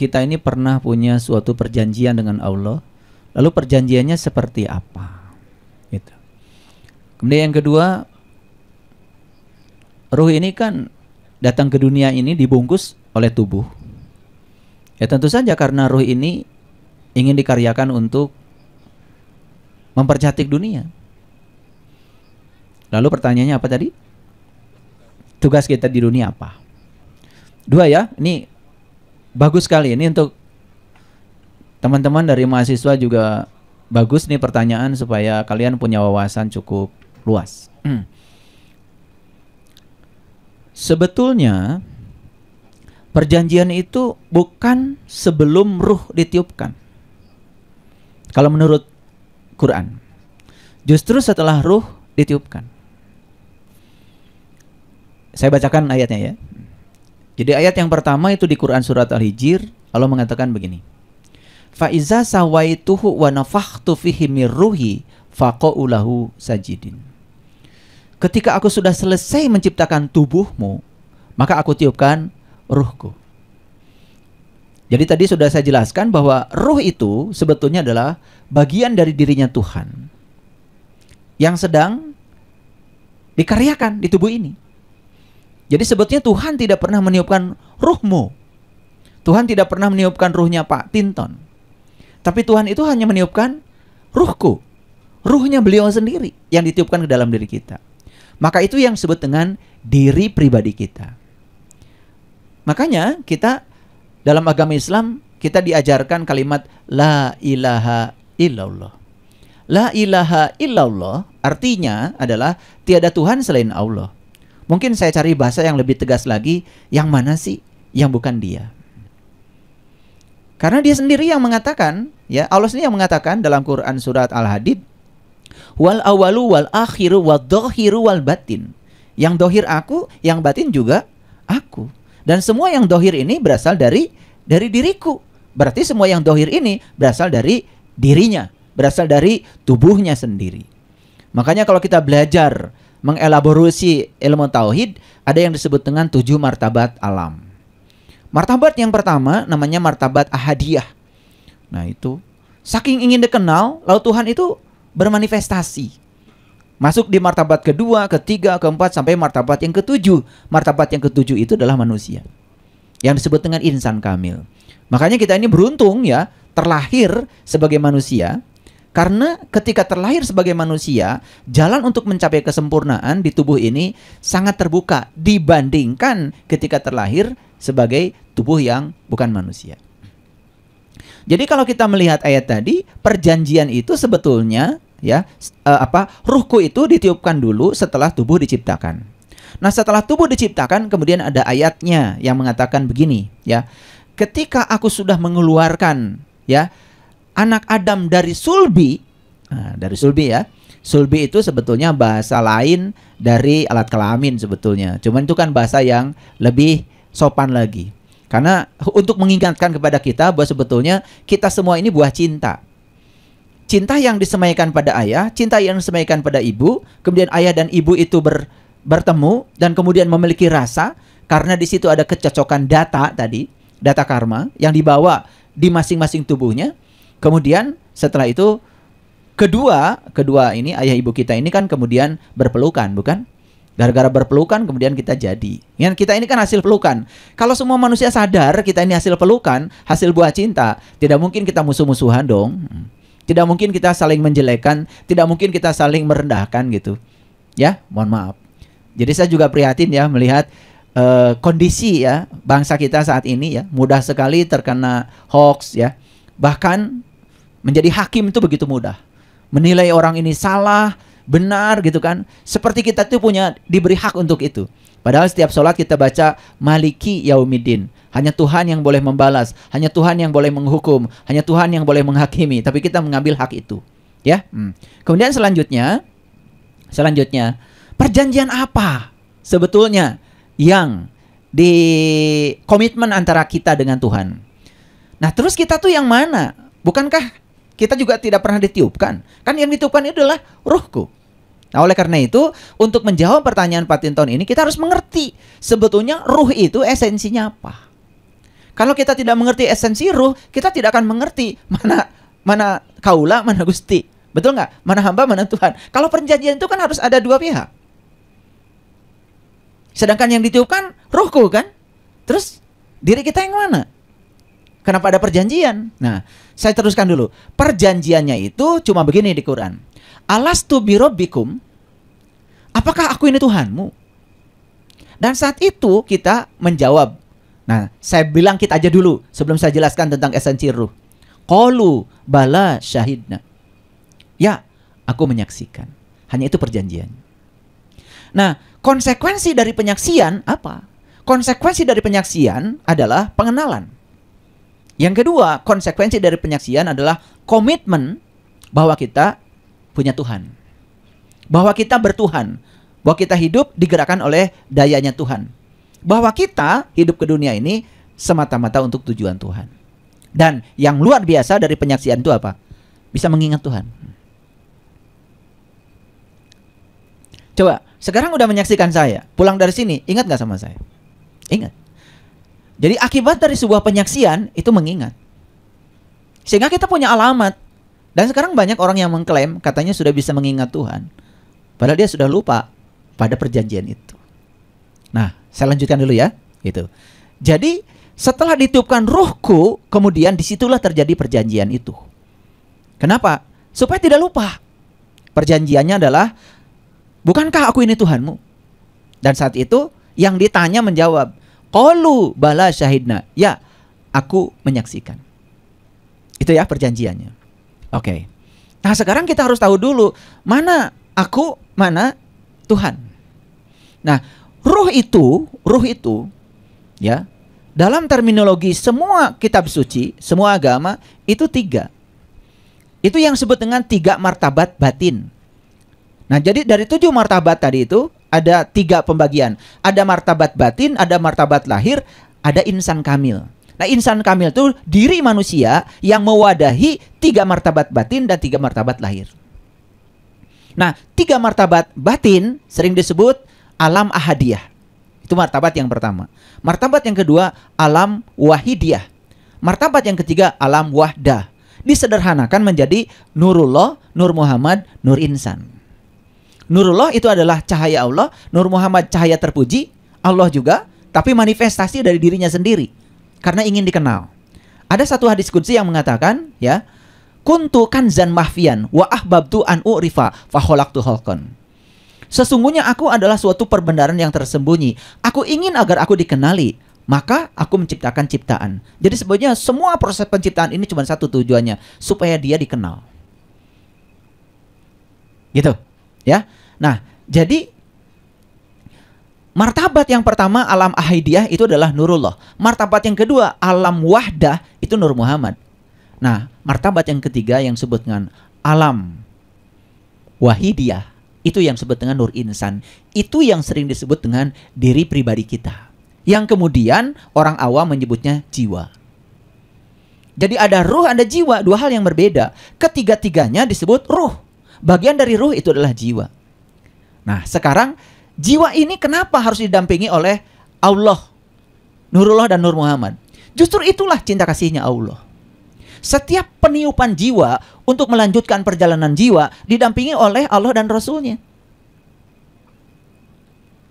kita ini pernah punya suatu perjanjian dengan Allah. Lalu perjanjiannya seperti apa? Gitu. Kemudian yang kedua, ruh ini kan datang ke dunia ini dibungkus oleh tubuh. Ya tentu saja karena ruh ini ingin dikaryakan untuk mempercantik dunia. Lalu pertanyaannya apa tadi? Tugas kita di dunia apa? Dua ya, ini bagus sekali. Ini untuk teman-teman dari mahasiswa juga bagus nih pertanyaan supaya kalian punya wawasan cukup luas. Sebetulnya perjanjian itu bukan sebelum ruh ditiupkan. Kalau menurut Quran, justru setelah ruh ditiupkan. Saya bacakan ayatnya ya. Jadi ayat yang pertama itu di Quran surat Al-Hijr, Allah mengatakan begini. Fa iza sawaituhu wa nafakhtu fihi mir ruhi faqa'u lahu sajidin. Ketika aku sudah selesai menciptakan tubuhmu, maka aku tiupkan ruhku. Jadi tadi sudah saya jelaskan bahwa ruh itu sebetulnya adalah bagian dari dirinya Tuhan yang sedang dikaryakan di tubuh ini. Jadi sebetulnya Tuhan tidak pernah meniupkan ruhmu. Tuhan tidak pernah meniupkan ruhnya Pak Tinton. Tapi Tuhan itu hanya meniupkan ruhku. Ruhnya beliau sendiri yang ditiupkan ke dalam diri kita. Maka itu yang disebut dengan diri pribadi kita. Makanya kita dalam agama Islam kita diajarkan kalimat La ilaha illallah. La ilaha illallah artinya adalah tiada Tuhan selain Allah. Mungkin saya cari bahasa yang lebih tegas lagi, yang mana sih yang bukan Dia? Karena Dia sendiri yang mengatakan, ya Allah sendiri yang mengatakan dalam Quran surat Al-Hadid, wal awalu wal akhiru wal dohiru wal batin. Yang dohir aku, yang batin juga aku. Dan semua yang dohir ini berasal dari diriku. Berarti semua yang dohir ini berasal dari dirinya, berasal dari tubuhnya sendiri. Makanya kalau kita belajar mengelaborasi ilmu tauhid, ada yang disebut dengan 7 martabat alam. Martabat yang pertama namanya martabat ahadiyah. Nah itu, saking ingin dikenal, lalu Tuhan itu bermanifestasi. Masuk di martabat kedua, ketiga, keempat, sampai martabat yang ketujuh. Martabat yang ketujuh itu adalah manusia, yang disebut dengan insan kamil. Makanya kita ini beruntung ya, terlahir sebagai manusia. Karena ketika terlahir sebagai manusia, jalan untuk mencapai kesempurnaan di tubuh ini sangat terbuka dibandingkan ketika terlahir sebagai tubuh yang bukan manusia. Jadi kalau kita melihat ayat tadi, perjanjian itu sebetulnya ya ruhku itu ditiupkan dulu setelah tubuh diciptakan. Nah, setelah tubuh diciptakan kemudian ada ayatnya yang mengatakan begini ya. Ketika aku sudah mengeluarkan ya anak Adam dari sulbi. Nah, dari sulbi ya. Sulbi itu sebetulnya bahasa lain dari alat kelamin sebetulnya. Cuman itu kan bahasa yang lebih sopan lagi. Karena untuk mengingatkan kepada kita bahwa sebetulnya kita semua ini buah cinta. Cinta yang disemaikan pada ayah, cinta yang disemaikan pada ibu, kemudian ayah dan ibu itu bertemu dan kemudian memiliki rasa, karena di situ ada kecocokan data tadi, data karma yang dibawa di masing-masing tubuhnya. Kemudian setelah itu kedua ini ayah ibu kita ini kan kemudian berpelukan, bukan? Gara-gara berpelukan kemudian kita jadi. Yang kita ini kan hasil pelukan. Kalau semua manusia sadar kita ini hasil pelukan, hasil buah cinta, tidak mungkin kita musuh-musuhan dong. Tidak mungkin kita saling menjelekan, tidak mungkin kita saling merendahkan gitu. Ya, mohon maaf. Jadi saya juga prihatin ya melihat kondisi ya bangsa kita saat ini ya, mudah sekali terkena hoax ya. Bahkan menjadi hakim itu begitu mudah. Menilai orang ini salah, benar gitu kan. Seperti kita tuh diberi hak untuk itu. Padahal setiap sholat kita baca Maliki Yaumiddin. Hanya Tuhan yang boleh membalas, hanya Tuhan yang boleh menghukum, hanya Tuhan yang boleh menghakimi. Tapi kita mengambil hak itu, ya. Kemudian selanjutnya, perjanjian apa sebetulnya yang di komitmen antara kita dengan Tuhan? Nah, terus kita tuh yang mana? Bukankah kita juga tidak pernah ditiupkan? Kan yang ditiupkan itu adalah ruhku. Nah, oleh karena itu, untuk menjawab pertanyaan Pak Tinton ini, kita harus mengerti sebetulnya ruh itu esensinya apa. Kalau kita tidak mengerti esensi ruh, kita tidak akan mengerti mana kaula, mana Gusti. Betul nggak? Mana hamba, mana Tuhan. Kalau perjanjian itu kan harus ada dua pihak. Sedangkan yang ditiupkan ruhku kan. Terus diri kita yang mana? Kenapa ada perjanjian? Nah, saya teruskan dulu. Perjanjiannya itu cuma begini di Quran. Alastu birabbikum? Apakah aku ini Tuhanmu? Dan saat itu kita menjawab. Nah, saya bilang kita aja dulu sebelum saya jelaskan tentang esensi ruh. Qalu bala syahidna. Ya, aku menyaksikan. Hanya itu perjanjian. Nah, konsekuensi dari penyaksian apa? Konsekuensi dari penyaksian adalah pengenalan. Yang kedua, konsekuensi dari penyaksian adalah komitmen bahwa kita punya Tuhan. Bahwa kita bertuhan. Bahwa kita hidup digerakkan oleh dayanya Tuhan. Bahwa kita hidup ke dunia ini semata-mata untuk tujuan Tuhan. Dan yang luar biasa dari penyaksian itu apa? Bisa mengingat Tuhan. Coba, sekarang udah menyaksikan saya. Pulang dari sini, ingat gak sama saya? Ingat. Jadi akibat dari sebuah penyaksian itu mengingat. Sehingga kita punya alamat. Dan sekarang banyak orang yang mengklaim katanya sudah bisa mengingat Tuhan. Padahal dia sudah lupa pada perjanjian itu. Nah, saya lanjutkan dulu ya. Gitu. Jadi setelah ditiupkan ruhku, kemudian disitulah terjadi perjanjian itu. Kenapa? Supaya tidak lupa. Perjanjiannya adalah, bukankah aku ini Tuhanmu? Dan saat itu yang ditanya menjawab, qalu bala syahidna. Ya, aku menyaksikan. Itu ya perjanjiannya. Oke. Nah, sekarang kita harus tahu dulu mana aku, mana Tuhan. Nah, ruh itu ya, dalam terminologi semua kitab suci, semua agama itu 3. Itu yang disebut dengan 3 martabat batin. Nah, jadi dari 7 martabat tadi itu ada 3 pembagian. Ada martabat batin, ada martabat lahir, ada insan kamil. Nah, insan kamil itu diri manusia yang mewadahi 3 martabat batin dan 3 martabat lahir. Nah, 3 martabat batin sering disebut alam ahadiyah. Itu martabat yang pertama. Martabat yang kedua alam wahidiyah. Martabat yang ketiga alam wahdah. Disederhanakan menjadi Nurullah, Nur Muhammad, Nur Insan. Nurullah itu adalah cahaya Allah, Nur Muhammad cahaya terpuji, Allah juga, tapi manifestasi dari dirinya sendiri karena ingin dikenal. Ada satu hadis qudsi yang mengatakan, ya, kuntu kanzan mahfian wa ahbabtu an urifa fa khalaqtu khalqan. Sesungguhnya aku adalah suatu perbendaharaan yang tersembunyi. Aku ingin agar aku dikenali, maka aku menciptakan ciptaan. Jadi sebenarnya semua proses penciptaan ini cuma satu tujuannya, supaya dia dikenal. Gitu. Ya. Nah, jadi martabat yang pertama alam ahidiyah itu adalah Nurullah. Martabat yang kedua alam wahdah itu Nur Muhammad. Nah, martabat yang ketiga yang disebut dengan alam wahidiyah itu yang disebut dengan Nur Insan. Itu yang sering disebut dengan diri pribadi kita. Yang kemudian orang awam menyebutnya jiwa. Jadi ada ruh, ada jiwa, 2 hal yang berbeda. Ketiga-tiganya disebut ruh. Bagian dari ruh itu adalah jiwa. Nah, sekarang jiwa ini kenapa harus didampingi oleh Allah, Nurullah dan Nur Muhammad? Justru itulah cinta kasihnya Allah. Setiap peniupan jiwa untuk melanjutkan perjalanan jiwa didampingi oleh Allah dan Rasulnya.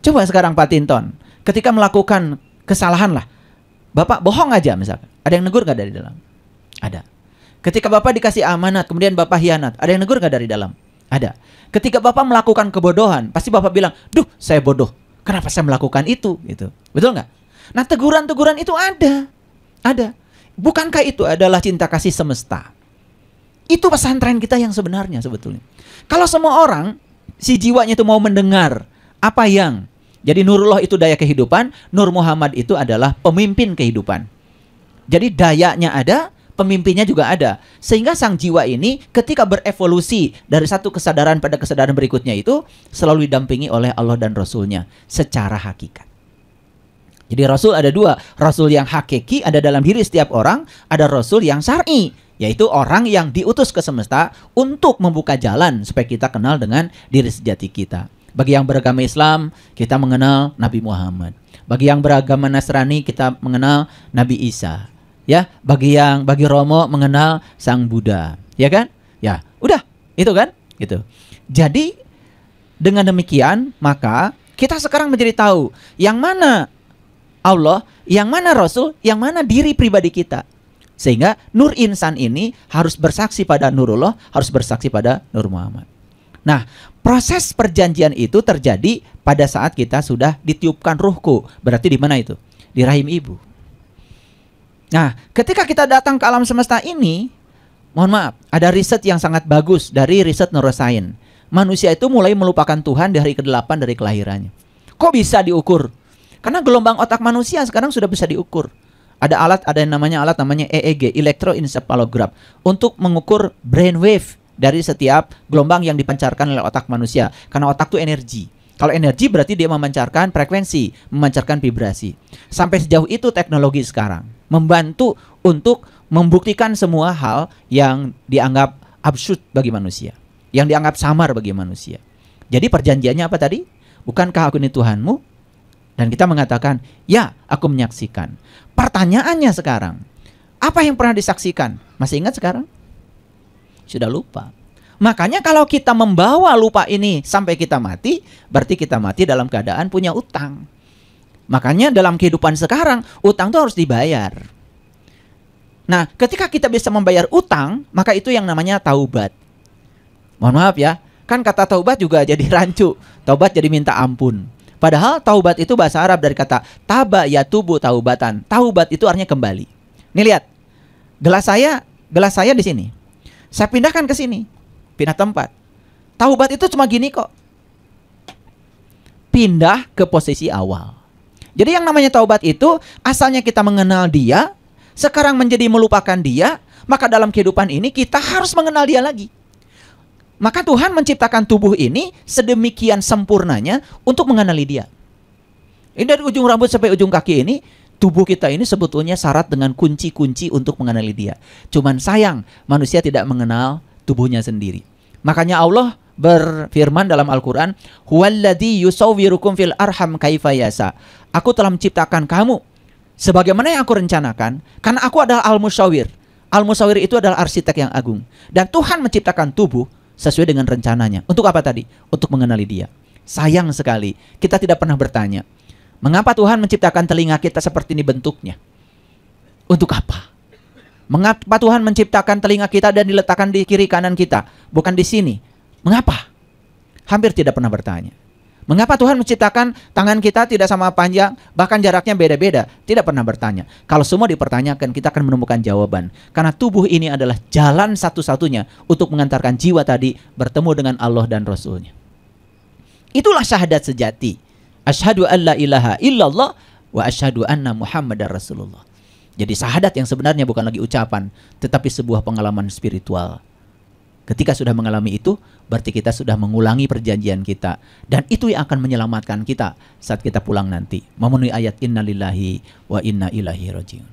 Coba sekarang Pak Tinton, ketika melakukan kesalahan lah, Bapak bohong aja misalkan, ada yang negur gak dari dalam? Ada. Ketika Bapak dikasih amanat, kemudian Bapak hianat, ada yang negur gak dari dalam? Ada. Ketika Bapak melakukan kebodohan, pasti Bapak bilang, duh saya bodoh, kenapa saya melakukan itu? Gitu. Betul nggak? Nah, teguran-teguran itu ada. Ada. Bukankah itu adalah cinta kasih semesta? Itu pesantren kita yang sebenarnya sebetulnya. Kalau semua orang, si jiwanya itu mau mendengar apa yang jadi Nurullah itu daya kehidupan, Nur Muhammad itu adalah pemimpin kehidupan. Jadi dayanya ada, pemimpinnya juga ada. Sehingga sang jiwa ini ketika berevolusi dari satu kesadaran pada kesadaran berikutnya itu selalu didampingi oleh Allah dan Rasulnya secara hakikat. Jadi Rasul ada 2. Rasul yang hakiki ada dalam diri setiap orang. Ada Rasul yang syar'i, yaitu orang yang diutus ke semesta untuk membuka jalan supaya kita kenal dengan diri sejati kita. Bagi yang beragama Islam, kita mengenal Nabi Muhammad. Bagi yang beragama Nasrani kita mengenal Nabi Isa. Ya, bagi Romo mengenal Sang Buddha, ya kan? Ya, udah, itu kan? Gitu. Jadi dengan demikian maka kita sekarang menjadi tahu yang mana Allah, yang mana Rasul, yang mana diri pribadi kita. Sehingga Nur Insan ini harus bersaksi pada Nurullah, harus bersaksi pada Nur Muhammad. Nah, proses perjanjian itu terjadi pada saat kita sudah ditiupkan ruhku. Berarti di mana itu? Di rahim ibu. Nah, ketika kita datang ke alam semesta ini, mohon maaf, ada riset yang sangat bagus dari riset neuroscience. Manusia itu mulai melupakan Tuhan di hari ke-8 dari kelahirannya. Kok bisa diukur? Karena gelombang otak manusia sekarang sudah bisa diukur. Ada yang namanya EEG, electroencephalogram, untuk mengukur brainwave dari setiap gelombang yang dipancarkan oleh otak manusia. Karena otak itu energi. Kalau energi berarti dia memancarkan frekuensi, memancarkan vibrasi. Sampai sejauh itu teknologi sekarang membantu untuk membuktikan semua hal yang dianggap absurd bagi manusia, yang dianggap samar bagi manusia. Jadi perjanjiannya apa tadi? Bukankah aku ini Tuhanmu? Dan kita mengatakan, ya, aku menyaksikan. Pertanyaannya sekarang, apa yang pernah disaksikan? Masih ingat sekarang? Sudah lupa. Makanya kalau kita membawa lupa ini sampai kita mati, berarti kita mati dalam keadaan punya utang. Makanya dalam kehidupan sekarang, utang itu harus dibayar. Nah, ketika kita bisa membayar utang, maka itu yang namanya taubat. Mohon maaf ya, kan kata taubat juga jadi rancu. Taubat jadi minta ampun. Padahal taubat itu bahasa Arab dari kata taba yatubu taubatan. Taubat itu artinya kembali. Nih lihat, gelas saya di sini. Saya pindahkan ke sini, pindah tempat. Taubat itu cuma gini kok. Pindah ke posisi awal. Jadi yang namanya taubat itu asalnya kita mengenal dia, sekarang menjadi melupakan dia, maka dalam kehidupan ini kita harus mengenal dia lagi. Maka Tuhan menciptakan tubuh ini sedemikian sempurnanya untuk mengenali dia. Ini dari ujung rambut sampai ujung kaki ini, tubuh kita ini sebetulnya syarat dengan kunci-kunci untuk mengenali dia. Cuman sayang, manusia tidak mengenal tubuhnya sendiri. Makanya Allah berfirman dalam Al-Quran, Huwaladzi yusawwirukum fil arham kaifa yasa. Aku telah menciptakan kamu sebagaimana yang aku rencanakan, karena aku adalah Al-Musawwir. Al-Musawwir itu adalah arsitek yang agung. Dan Tuhan menciptakan tubuh sesuai dengan rencananya. Untuk apa tadi? Untuk mengenali dia. Sayang sekali, kita tidak pernah bertanya, mengapa Tuhan menciptakan telinga kita seperti ini bentuknya? Untuk apa? Mengapa Tuhan menciptakan telinga kita dan diletakkan di kiri kanan kita, bukan di sini? Mengapa? Hampir tidak pernah bertanya. Mengapa Tuhan menciptakan tangan kita tidak sama panjang, bahkan jaraknya beda-beda? Tidak pernah bertanya. Kalau semua dipertanyakan, kita akan menemukan jawaban. Karena tubuh ini adalah jalan satu-satunya untuk mengantarkan jiwa tadi bertemu dengan Allah dan Rasulnya. Itulah syahadat sejati. Asyhadu an la ilaha illallah wa asyhadu anna Muhammadar Rasulullah. Jadi syahadat yang sebenarnya bukan lagi ucapan, tetapi sebuah pengalaman spiritual. Ketika sudah mengalami itu, berarti kita sudah mengulangi perjanjian kita. Dan itu yang akan menyelamatkan kita saat kita pulang nanti. Memenuhi ayat innalillahi wa inna ilaihi rajiun.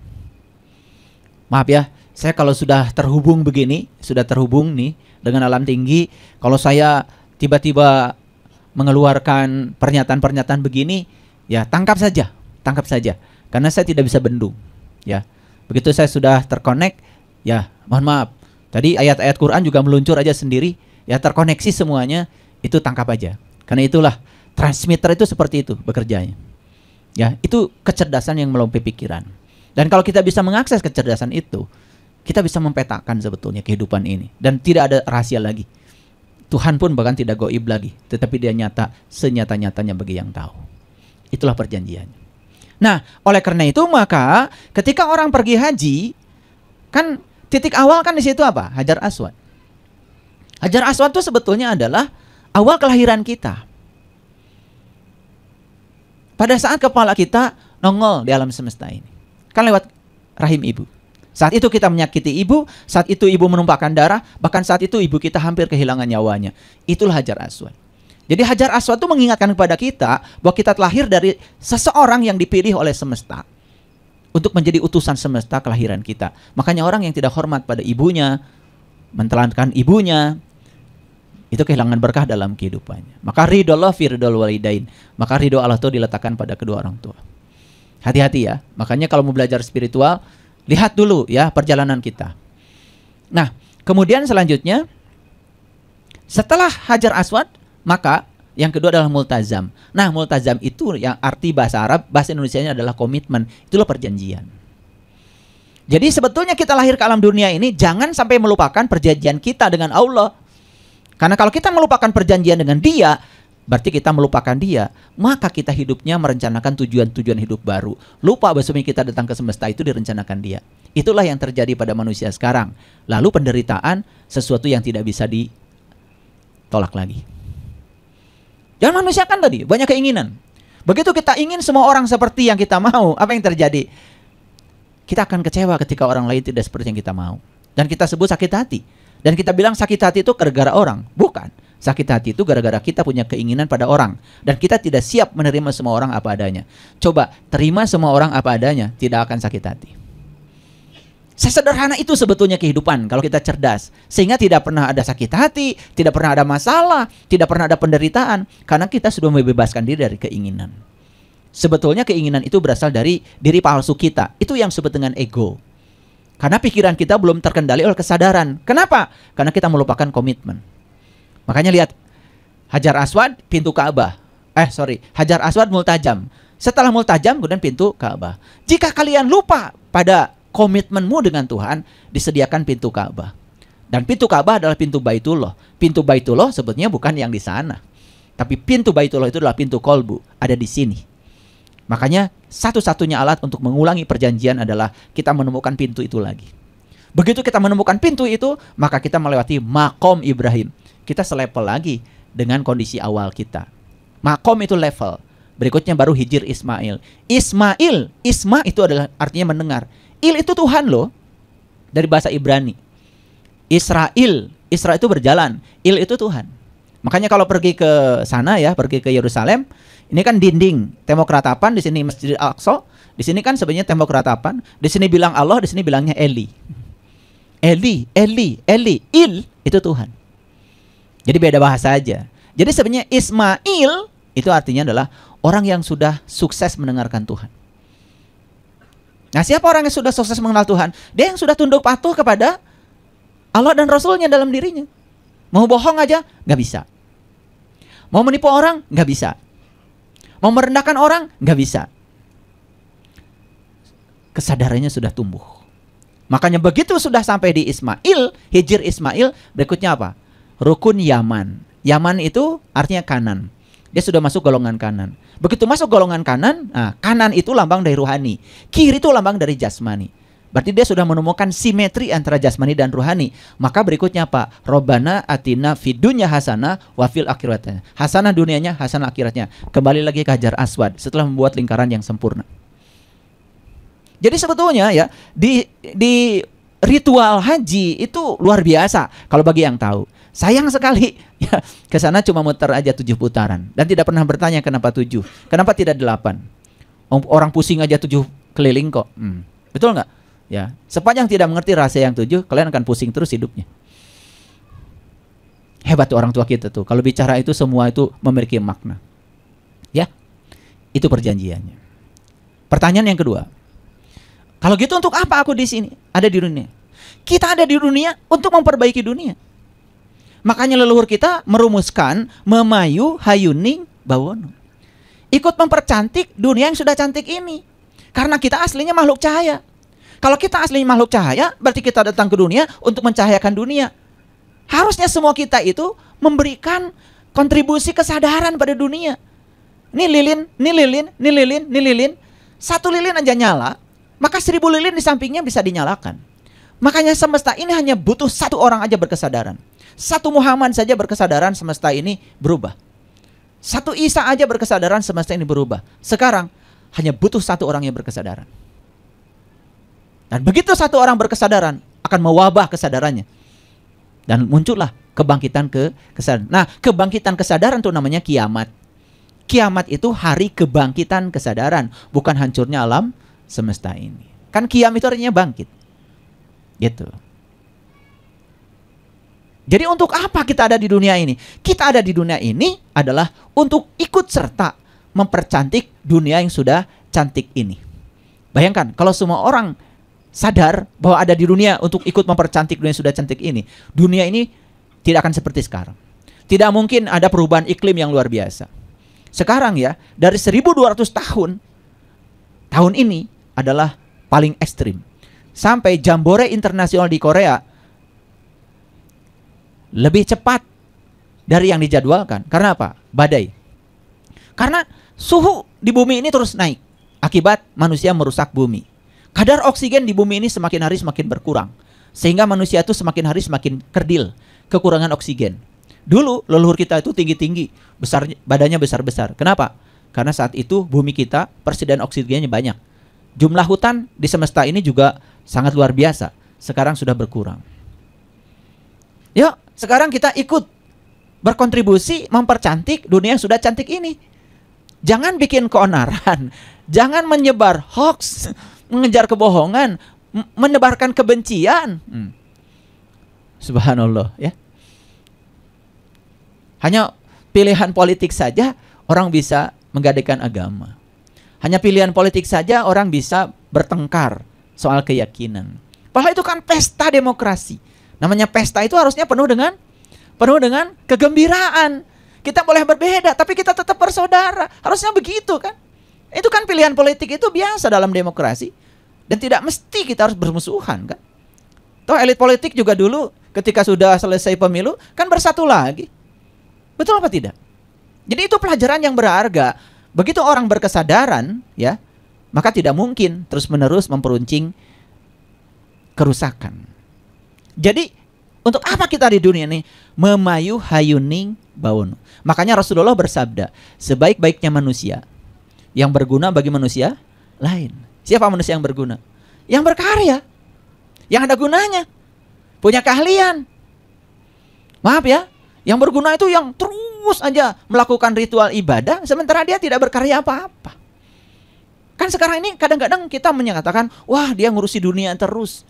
Maaf ya, saya kalau sudah terhubung begini, sudah terhubung nih dengan alam tinggi, kalau saya tiba-tiba mengeluarkan pernyataan-pernyataan begini, ya tangkap saja. Karena saya tidak bisa bendung. Ya, begitu saya sudah terkonek, ya mohon maaf. Tadi ayat-ayat Quran juga meluncur aja sendiri, ya terkoneksi semuanya, itu tangkap aja. Karena itulah transmitter itu seperti itu bekerjanya. Ya, itu kecerdasan yang melampaui pikiran. Dan kalau kita bisa mengakses kecerdasan itu, kita bisa mempetakan sebetulnya kehidupan ini dan tidak ada rahasia lagi. Tuhan pun bahkan tidak gaib lagi, tetapi dia nyata senyata-nyatanya bagi yang tahu. Itulah perjanjiannya. Nah, oleh karena itu maka ketika orang pergi haji, kan titik awal kan di situ apa? Hajar Aswad. Hajar Aswad itu sebetulnya adalah awal kelahiran kita. Pada saat kepala kita nongol di alam semesta ini, kan lewat rahim ibu. Saat itu kita menyakiti ibu, saat itu ibu menumpahkan darah, bahkan saat itu ibu kita hampir kehilangan nyawanya. Itulah Hajar Aswad. Jadi Hajar Aswad itu mengingatkan kepada kita bahwa kita terlahir dari seseorang yang dipilih oleh semesta untuk menjadi utusan semesta kelahiran kita. Makanya orang yang tidak hormat pada ibunya, mentelankan ibunya, itu kehilangan berkah dalam kehidupannya. Maka ridho Allah fi ridhol walidain. Maka ridho Allah itu diletakkan pada kedua orang tua. Hati-hati ya. Makanya kalau mau belajar spiritual, lihat dulu ya perjalanan kita. Nah, kemudian selanjutnya setelah Hajar Aswad, maka yang kedua adalah multazam. Nah, multazam itu yang arti bahasa Arab, bahasa Indonesianya adalah komitmen. Itulah perjanjian. Jadi sebetulnya kita lahir ke alam dunia ini jangan sampai melupakan perjanjian kita dengan Allah. Karena kalau kita melupakan perjanjian dengan Dia, berarti kita melupakan Dia, maka kita hidupnya merencanakan tujuan-tujuan hidup baru. Lupa bahwasanya kita datang ke semesta itu direncanakan Dia. Itulah yang terjadi pada manusia sekarang. Lalu penderitaan sesuatu yang tidak bisa ditolak lagi. Dan manusia kan tadi banyak keinginan. Begitu kita ingin semua orang seperti yang kita mau, apa yang terjadi? Kita akan kecewa ketika orang lain tidak seperti yang kita mau. Dan kita sebut sakit hati. Dan kita bilang sakit hati itu gara-gara orang. Bukan. Sakit hati itu gara-gara kita punya keinginan pada orang. Dan kita tidak siap menerima semua orang apa adanya. Coba, terima semua orang apa adanya, tidak akan sakit hati. Sesederhana itu sebetulnya kehidupan kalau kita cerdas. Sehingga tidak pernah ada sakit hati, tidak pernah ada masalah, tidak pernah ada penderitaan. Karena kita sudah membebaskan diri dari keinginan. Sebetulnya keinginan itu berasal dari diri palsu kita. Itu yang disebut dengan ego. Karena pikiran kita belum terkendali oleh kesadaran. Kenapa? Karena kita melupakan komitmen. Makanya lihat, Hajar Aswad pintu Ka'bah. Hajar Aswad multajam. Setelah multajam kemudian pintu Ka'bah. Jika kalian lupa pada komitmenmu dengan Tuhan, disediakan pintu Ka'bah. Dan pintu Ka'bah adalah pintu Baitullah. Pintu Baitullah sebetulnya bukan yang di sana. Tapi pintu Baitullah itu adalah pintu kolbu, ada di sini. Makanya satu-satunya alat untuk mengulangi perjanjian adalah kita menemukan pintu itu lagi. Begitu kita menemukan pintu itu, maka kita melewati makom Ibrahim. Kita selevel lagi dengan kondisi awal kita. Makom itu level. Berikutnya baru hijir Ismail. Isma itu adalah artinya mendengar. Il itu Tuhan loh. Dari bahasa Ibrani. Israel itu berjalan. Il itu Tuhan. Makanya kalau pergi ke sana ya, pergi ke Yerusalem, ini kan dinding, tembok ratapan, di sini Masjid Al-Aqsa, di sini kan sebenarnya tembok ratapan, di sini bilang Allah, di sini bilangnya Eli. Il itu Tuhan. Jadi beda bahasa aja. Jadi sebenarnya Ismail itu artinya adalah orang yang sudah sukses mendengarkan Tuhan. Nah, siapa orang yang sudah sukses mengenal Tuhan? Dia yang sudah tunduk patuh kepada Allah dan Rasulnya dalam dirinya. Mau bohong aja, nggak bisa. Mau menipu orang, nggak bisa. Mau merendahkan orang, nggak bisa. Kesadarannya sudah tumbuh. Makanya begitu sudah sampai di Ismail, hijir Ismail, berikutnya apa? Rukun Yaman. Yaman itu artinya kanan. Dia sudah masuk golongan kanan. Begitu masuk golongan kanan, kanan itu lambang dari ruhani. Kiri itu lambang dari jasmani. Berarti dia sudah menemukan simetri antara jasmani dan ruhani. Maka berikutnya apa? Robbana atina fid dunya hasanah wa fil akhiratnya. Hasanah dunianya, hasanah akhiratnya. Kembali lagi ke Hajar Aswad setelah membuat lingkaran yang sempurna. Jadi sebetulnya ya di ritual haji itu luar biasa kalau bagi yang tahu. Sayang sekali ya, ke sana cuma muter aja 7 putaran dan tidak pernah bertanya kenapa 7, kenapa tidak 8. Orang pusing aja 7 keliling kok. Betul nggak? Ya, sepanjang tidak mengerti rahasia yang 7, kalian akan pusing terus hidupnya. Hebat tuh orang tua kita tuh. Kalau bicara itu semua itu memiliki makna. Ya, itu perjanjiannya. Pertanyaan yang kedua. Kalau gitu untuk apa aku di sini? Ada di dunia. Kita ada di dunia untuk memperbaiki dunia. Makanya leluhur kita merumuskan memayu hayuning bawono. Ikut mempercantik dunia yang sudah cantik ini. Karena kita aslinya makhluk cahaya. Kalau kita aslinya makhluk cahaya, berarti kita datang ke dunia untuk mencahayakan dunia. Harusnya semua kita itu memberikan kontribusi kesadaran pada dunia. Ini lilin. 1 lilin aja nyala, maka 1000 lilin di sampingnya bisa dinyalakan. Makanya semesta ini hanya butuh 1 orang aja berkesadaran. 1 Muhammad saja berkesadaran, semesta ini berubah. 1 Isa aja berkesadaran, semesta ini berubah. Sekarang hanya butuh 1 orang yang berkesadaran. Dan begitu 1 orang berkesadaran, akan mewabah kesadarannya. Dan muncullah kebangkitan kesadaran. Nah, kebangkitan kesadaran itu namanya kiamat. Kiamat itu hari kebangkitan kesadaran, bukan hancurnya alam semesta ini. Kan kiam itu artinya bangkit. Gitu. Jadi untuk apa kita ada di dunia ini? Kita ada di dunia ini adalah untuk ikut serta mempercantik dunia yang sudah cantik ini. Bayangkan kalau semua orang sadar bahwa ada di dunia untuk ikut mempercantik dunia yang sudah cantik ini, dunia ini tidak akan seperti sekarang. Tidak mungkin ada perubahan iklim yang luar biasa. Sekarang ya, dari 1200 tahun ini adalah paling ekstrim. Sampai Jambore internasional di Korea lebih cepat dari yang dijadwalkan. Karena apa? Badai. Karena suhu di bumi ini terus naik akibat manusia merusak bumi. Kadar oksigen di bumi ini semakin hari semakin berkurang, sehingga manusia itu semakin hari semakin kerdil, kekurangan oksigen. Dulu leluhur kita itu tinggi-tinggi, besar, badannya besar-besar. Kenapa? Karena saat itu bumi kita persediaan oksigennya banyak. Jumlah hutan di semesta ini juga sangat luar biasa. Sekarang sudah berkurang. Yuk, sekarang kita ikut berkontribusi mempercantik dunia yang sudah cantik ini. Jangan bikin keonaran, jangan menyebar hoax, mengejar kebohongan, menebarkan kebencian. Subhanallah, ya. Hanya pilihan politik saja orang bisa menggadaikan agama. Hanya pilihan politik saja orang bisa bertengkar soal keyakinan. Padahal itu kan pesta demokrasi. Namanya pesta itu harusnya penuh dengan kegembiraan. Kita boleh berbeda, tapi kita tetap bersaudara. Harusnya begitu kan? Itu kan pilihan politik itu biasa dalam demokrasi. Dan tidak mesti kita harus bermusuhan kan? Toh elit politik juga dulu ketika sudah selesai pemilu kan bersatu lagi. Betul apa tidak? Jadi itu pelajaran yang berharga. Begitu orang berkesadaran, ya, maka tidak mungkin terus-menerus memperuncing kerusakan. Jadi untuk apa kita di dunia ini? Memayu hayuning baunu. Makanya Rasulullah bersabda, sebaik-baiknya manusia yang berguna bagi manusia lain. Siapa manusia yang berguna? Yang berkarya, yang ada gunanya, punya keahlian. Maaf ya, yang berguna itu yang terus aja melakukan ritual ibadah, sementara dia tidak berkarya apa-apa. Kan sekarang ini kadang-kadang kita menyatakan, wah dia ngurusi dunia terus.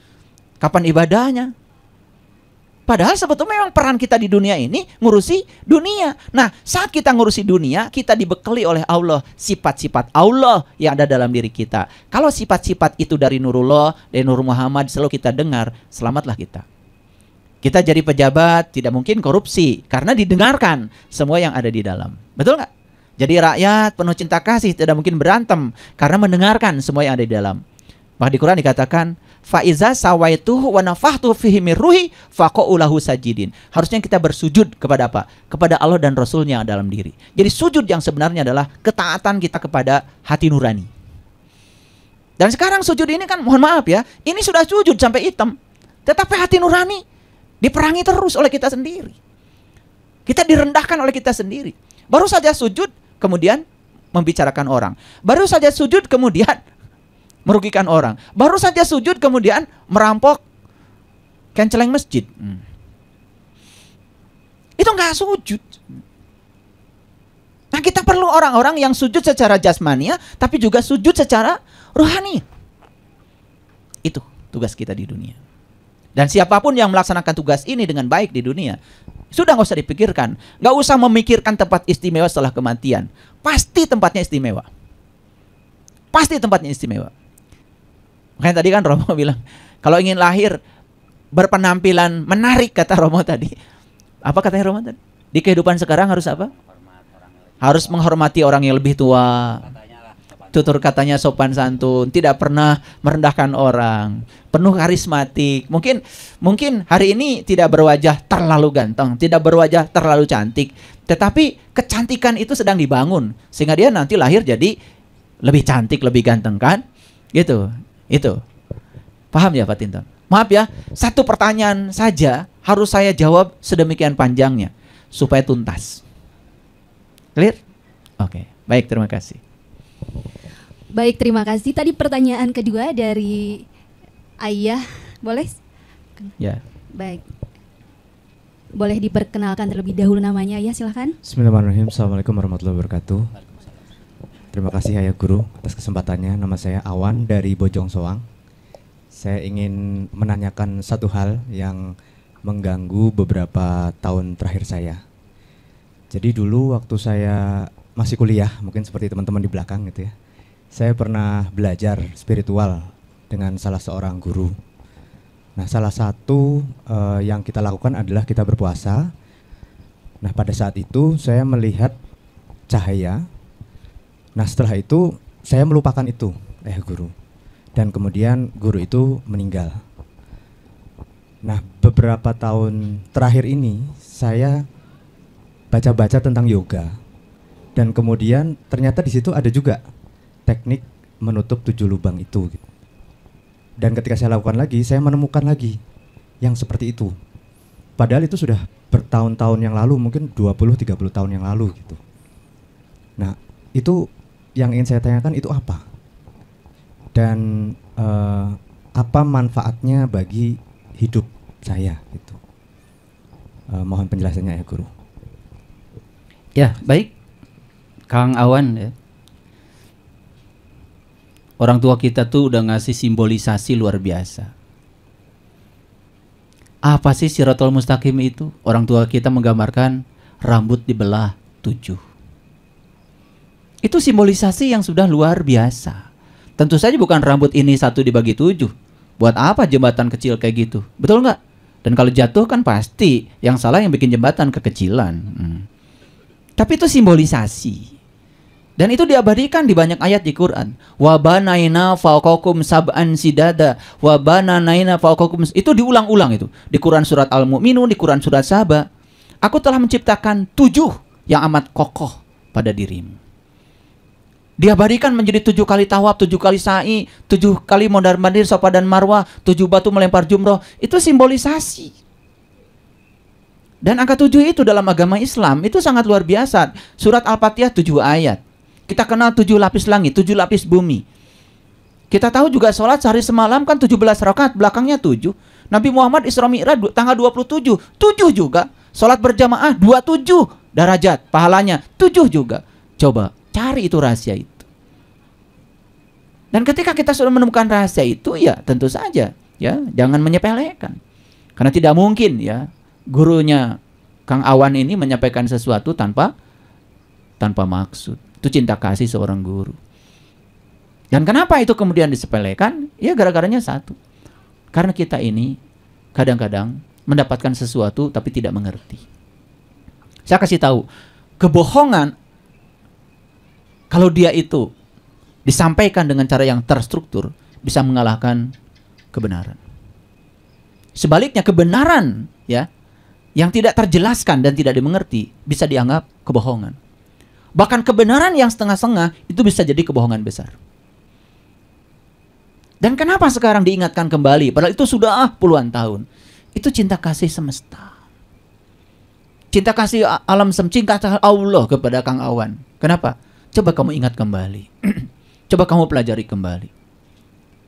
Kapan ibadahnya? Padahal sebetulnya memang peran kita di dunia ini ngurusi dunia. Nah, saat kita ngurusi dunia, kita dibekali oleh Allah sifat-sifat Allah yang ada dalam diri kita. Kalau sifat-sifat itu dari Nurullah, dari Nur Muhammad selalu kita dengar, selamatlah kita. Kita jadi pejabat tidak mungkin korupsi karena didengarkan semua yang ada di dalam. Betul nggak? Jadi rakyat penuh cinta kasih tidak mungkin berantem karena mendengarkan semua yang ada di dalam. Maka di Quran dikatakan faiza sawaituhu wa nafahtu fihi min ruhi faqaulahu sajidin. Harusnya kita bersujud kepada apa? Kepada Allah dan Rasulnya dalam diri. Jadi sujud yang sebenarnya adalah ketaatan kita kepada hati nurani. Dan sekarang sujud ini kan mohon maaf ya, ini sudah sujud sampai hitam. Tetapi hati nurani diperangi terus oleh kita sendiri. Kita direndahkan oleh kita sendiri. Baru saja sujud kemudian membicarakan orang. Baru saja sujud kemudian merugikan orang. Baru saja sujud kemudian merampok kenceleng masjid. Itu nggak sujud. Nah kita perlu orang-orang yang sujud secara jasmania tapi juga sujud secara rohani. Itu tugas kita di dunia. Dan siapapun yang melaksanakan tugas ini dengan baik di dunia, sudah nggak usah dipikirkan. Nggak usah memikirkan tempat istimewa setelah kematian. Pasti tempatnya istimewa. Pasti tempatnya istimewa. Makanya tadi kan Romo bilang, kalau ingin lahir berpenampilan menarik, kata Romo tadi. Apa katanya Romo tadi? Di kehidupan sekarang harus apa? Harus menghormati orang yang lebih tua. Tutur katanya sopan santun, tidak pernah merendahkan orang, penuh karismatik. Mungkin hari ini tidak berwajah terlalu ganteng, tidak berwajah terlalu cantik, tetapi kecantikan itu sedang dibangun sehingga dia nanti lahir jadi lebih cantik, lebih ganteng kan? Gitu. Itu. Paham ya Pak Tinton? Maaf ya, satu pertanyaan saja harus saya jawab sedemikian panjangnya supaya tuntas. Clear? Oke, baik, terima kasih. Baik, terima kasih. Tadi pertanyaan kedua dari Ayah, boleh? Ya. Baik. Boleh diperkenalkan terlebih dahulu namanya, Ayah, silahkan. Bismillahirrahmanirrahim. Assalamualaikum warahmatullahi wabarakatuh. Terima kasih Ayah Guru atas kesempatannya. Nama saya Awan dari Bojong Soang. Saya ingin menanyakan satu hal yang mengganggu beberapa tahun terakhir saya. Jadi dulu waktu saya masih kuliah, mungkin seperti teman-teman di belakang gitu ya, saya pernah belajar spiritual dengan salah seorang guru. Nah, salah satu yang kita lakukan adalah kita berpuasa. Nah, pada saat itu saya melihat cahaya. Nah, setelah itu saya melupakan itu, guru. Dan kemudian guru itu meninggal. Nah, beberapa tahun terakhir ini saya baca-baca tentang yoga. Dan kemudian ternyata di situ ada juga teknik menutup 7 lubang itu. Dan ketika saya lakukan lagi, saya menemukan lagi yang seperti itu. Padahal itu sudah bertahun-tahun yang lalu, mungkin 20-30 tahun yang lalu gitu. Nah, itu yang ingin saya tanyakan itu apa? Dan apa manfaatnya bagi hidup saya gitu. Mohon penjelasannya ya guru. Ya, baik. Kang Awan ya. Orang tua kita tuh udah ngasih simbolisasi luar biasa. Apa sih Shirathul Mustaqim itu? Orang tua kita menggambarkan rambut dibelah 7. Itu simbolisasi yang sudah luar biasa. Tentu saja bukan rambut ini 1 dibagi 7. Buat apa jembatan kecil kayak gitu? Betul nggak? Dan kalau jatuh kan pasti yang salah yang bikin jembatan kekecilan. Tapi itu simbolisasi. Dan itu diabadikan di banyak ayat di Quran. Wa banaina fawqakum sab'an sidada wa bananaina fawqakum. Itu diulang-ulang itu. Di Quran surat Al-Mu'minun, di Quran surat Saba. Aku telah menciptakan 7 yang amat kokoh pada dirimu. Diabadikan menjadi 7 kali tawaf, 7 kali sa'i, 7 kali mondar-mandir Safa dan Marwah, 7 batu melempar jumroh. Itu simbolisasi. Dan angka 7 itu dalam agama Islam itu sangat luar biasa. Surat Al-Fatihah 7 ayat. Kita kenal 7 lapis langit, 7 lapis bumi. Kita tahu juga sholat sehari semalam kan 17 rakaat, belakangnya 7. Nabi Muhammad Isra Mi'raj tanggal 27, 7 juga. Sholat berjamaah 27 derajat, pahalanya 7 juga. Coba cari itu rahasia itu. Dan ketika kita sudah menemukan rahasia itu, ya tentu saja, ya jangan menyepelekan. Karena tidak mungkin ya gurunya Kang Awan ini menyampaikan sesuatu tanpa maksud. Itu cinta kasih seorang guru. Dan kenapa itu kemudian disepelekan? Ya gara-garanya satu. Karena kita ini kadang-kadang mendapatkan sesuatu tapi tidak mengerti. Saya kasih tahu, kebohongan kalau dia itu disampaikan dengan cara yang terstruktur bisa mengalahkan kebenaran. Sebaliknya kebenaran ya yang tidak terjelaskan dan tidak dimengerti bisa dianggap kebohongan. Bahkan kebenaran yang setengah-setengah itu bisa jadi kebohongan besar. Dan kenapa sekarang diingatkan kembali? Padahal itu sudah puluhan tahun. Itu cinta kasih semesta. Cinta kasih alam semesta, cinta Allah kepada Kang Awan. Kenapa? Coba kamu ingat kembali. Coba kamu pelajari kembali.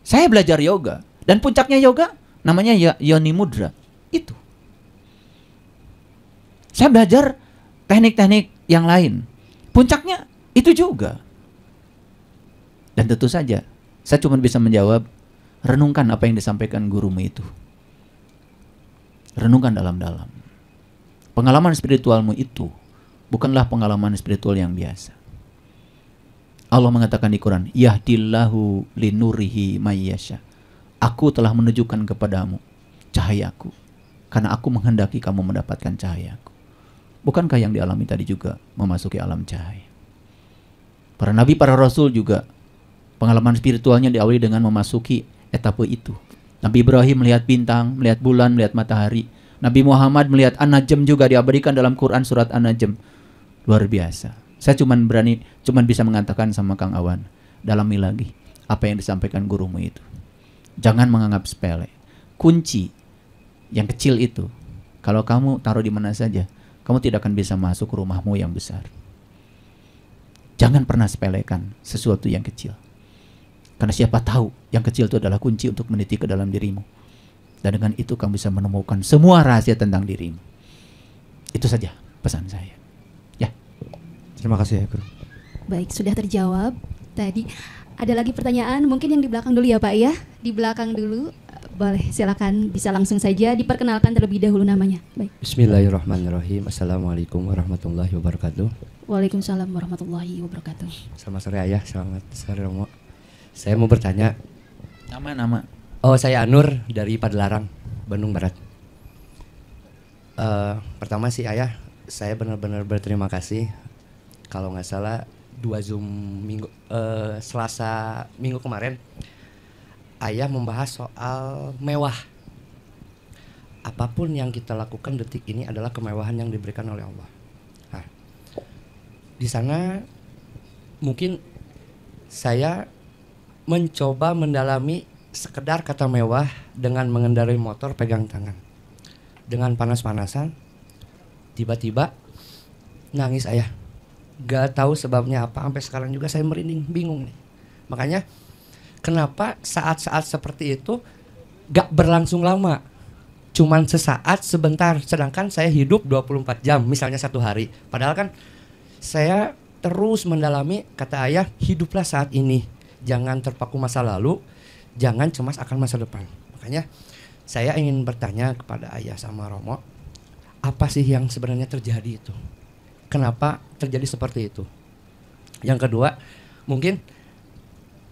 Saya belajar yoga. Dan puncaknya yoga namanya Yoni Mudra. Itu. Saya belajar teknik-teknik yang lain. Puncaknya itu juga. Dan tentu saja saya cuma bisa menjawab, renungkan apa yang disampaikan gurumu itu. Renungkan dalam-dalam. Pengalaman spiritualmu itu bukanlah pengalaman spiritual yang biasa. Allah mengatakan di Quran, yahdillahu linurihi mayyasha. Aku telah menunjukkan kepadamu cahayaku karena aku menghendaki kamu mendapatkan cahayaku. Bukankah yang dialami tadi juga memasuki alam cahaya? Para nabi, para rasul juga pengalaman spiritualnya diawali dengan memasuki etape itu. Nabi Ibrahim melihat bintang, melihat bulan, melihat matahari. Nabi Muhammad melihat An-Najm juga diabadikan dalam Quran surat An-Najm. Luar biasa. Saya cuma bisa mengatakan sama Kang Awan, dalami lagi apa yang disampaikan gurumu itu. Jangan menganggap sepele. Kunci yang kecil itu, kalau kamu taruh di mana saja, kamu tidak akan bisa masuk rumahmu yang besar. Jangan pernah sepelekan sesuatu yang kecil. Karena siapa tahu yang kecil itu adalah kunci untuk meniti ke dalam dirimu. Dan dengan itu kamu bisa menemukan semua rahasia tentang dirimu. Itu saja pesan saya. Ya. Terima kasih ya guru. Baik, sudah terjawab. Tadi ada lagi pertanyaan, mungkin yang di belakang dulu ya Pak ya. Di belakang dulu Boleh, silakan bisa langsung saja diperkenalkan terlebih dahulu namanya. Baik. Bismillahirrahmanirrahim. Assalamualaikum warahmatullahi wabarakatuh. Waalaikumsalam warahmatullahi wabarakatuh. Selamat sore Ayah, selamat sore Romo. Saya mau bertanya. Nama. Oh, saya Anur dari Padalarang, Bandung Barat. Pertama sih Ayah, saya benar-benar berterima kasih. Kalau nggak salah 2 Zoom Selasa minggu kemarin, Ayah membahas soal mewah. Apapun yang kita lakukan detik ini adalah kemewahan yang diberikan oleh Allah. Nah, di sana mungkin saya mencoba mendalami sekedar kata mewah dengan mengendarai motor pegang tangan. Dengan panas-panasan, tiba-tiba nangis Ayah. Gak tahu sebabnya apa, sampai sekarang juga saya merinding, bingung nih. Makanya kenapa saat-saat seperti itu gak berlangsung lama, cuman sesaat sebentar, sedangkan saya hidup 24 jam misalnya 1 hari. Padahal kan saya terus mendalami kata Ayah, hiduplah saat ini, jangan terpaku masa lalu, jangan cemas akan masa depan. Makanya saya ingin bertanya kepada Ayah sama Romo, apa sih yang sebenarnya terjadi itu? Kenapa terjadi seperti itu? Yang kedua, mungkin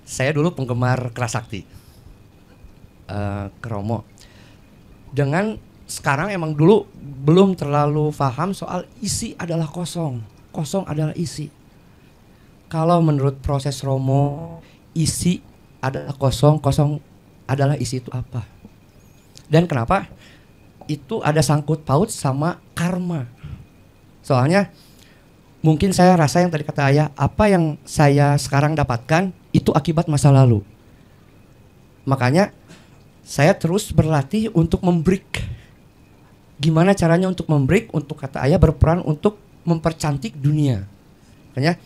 saya dulu penggemar keras sakti ke Romo. Dengan sekarang emang dulu belum terlalu paham soal isi adalah kosong, kosong adalah isi. Kalau menurut proses Romo, isi adalah kosong, kosong adalah isi itu apa? Dan kenapa? Itu ada sangkut paut sama karma. Soalnya mungkin saya rasa yang tadi kata Ayah, apa yang saya sekarang dapatkan itu akibat masa lalu. Makanya saya terus berlatih untuk membreak. Gimana caranya untuk membreak? Untuk kata Ayah berperan untuk mempercantik dunia. Makanya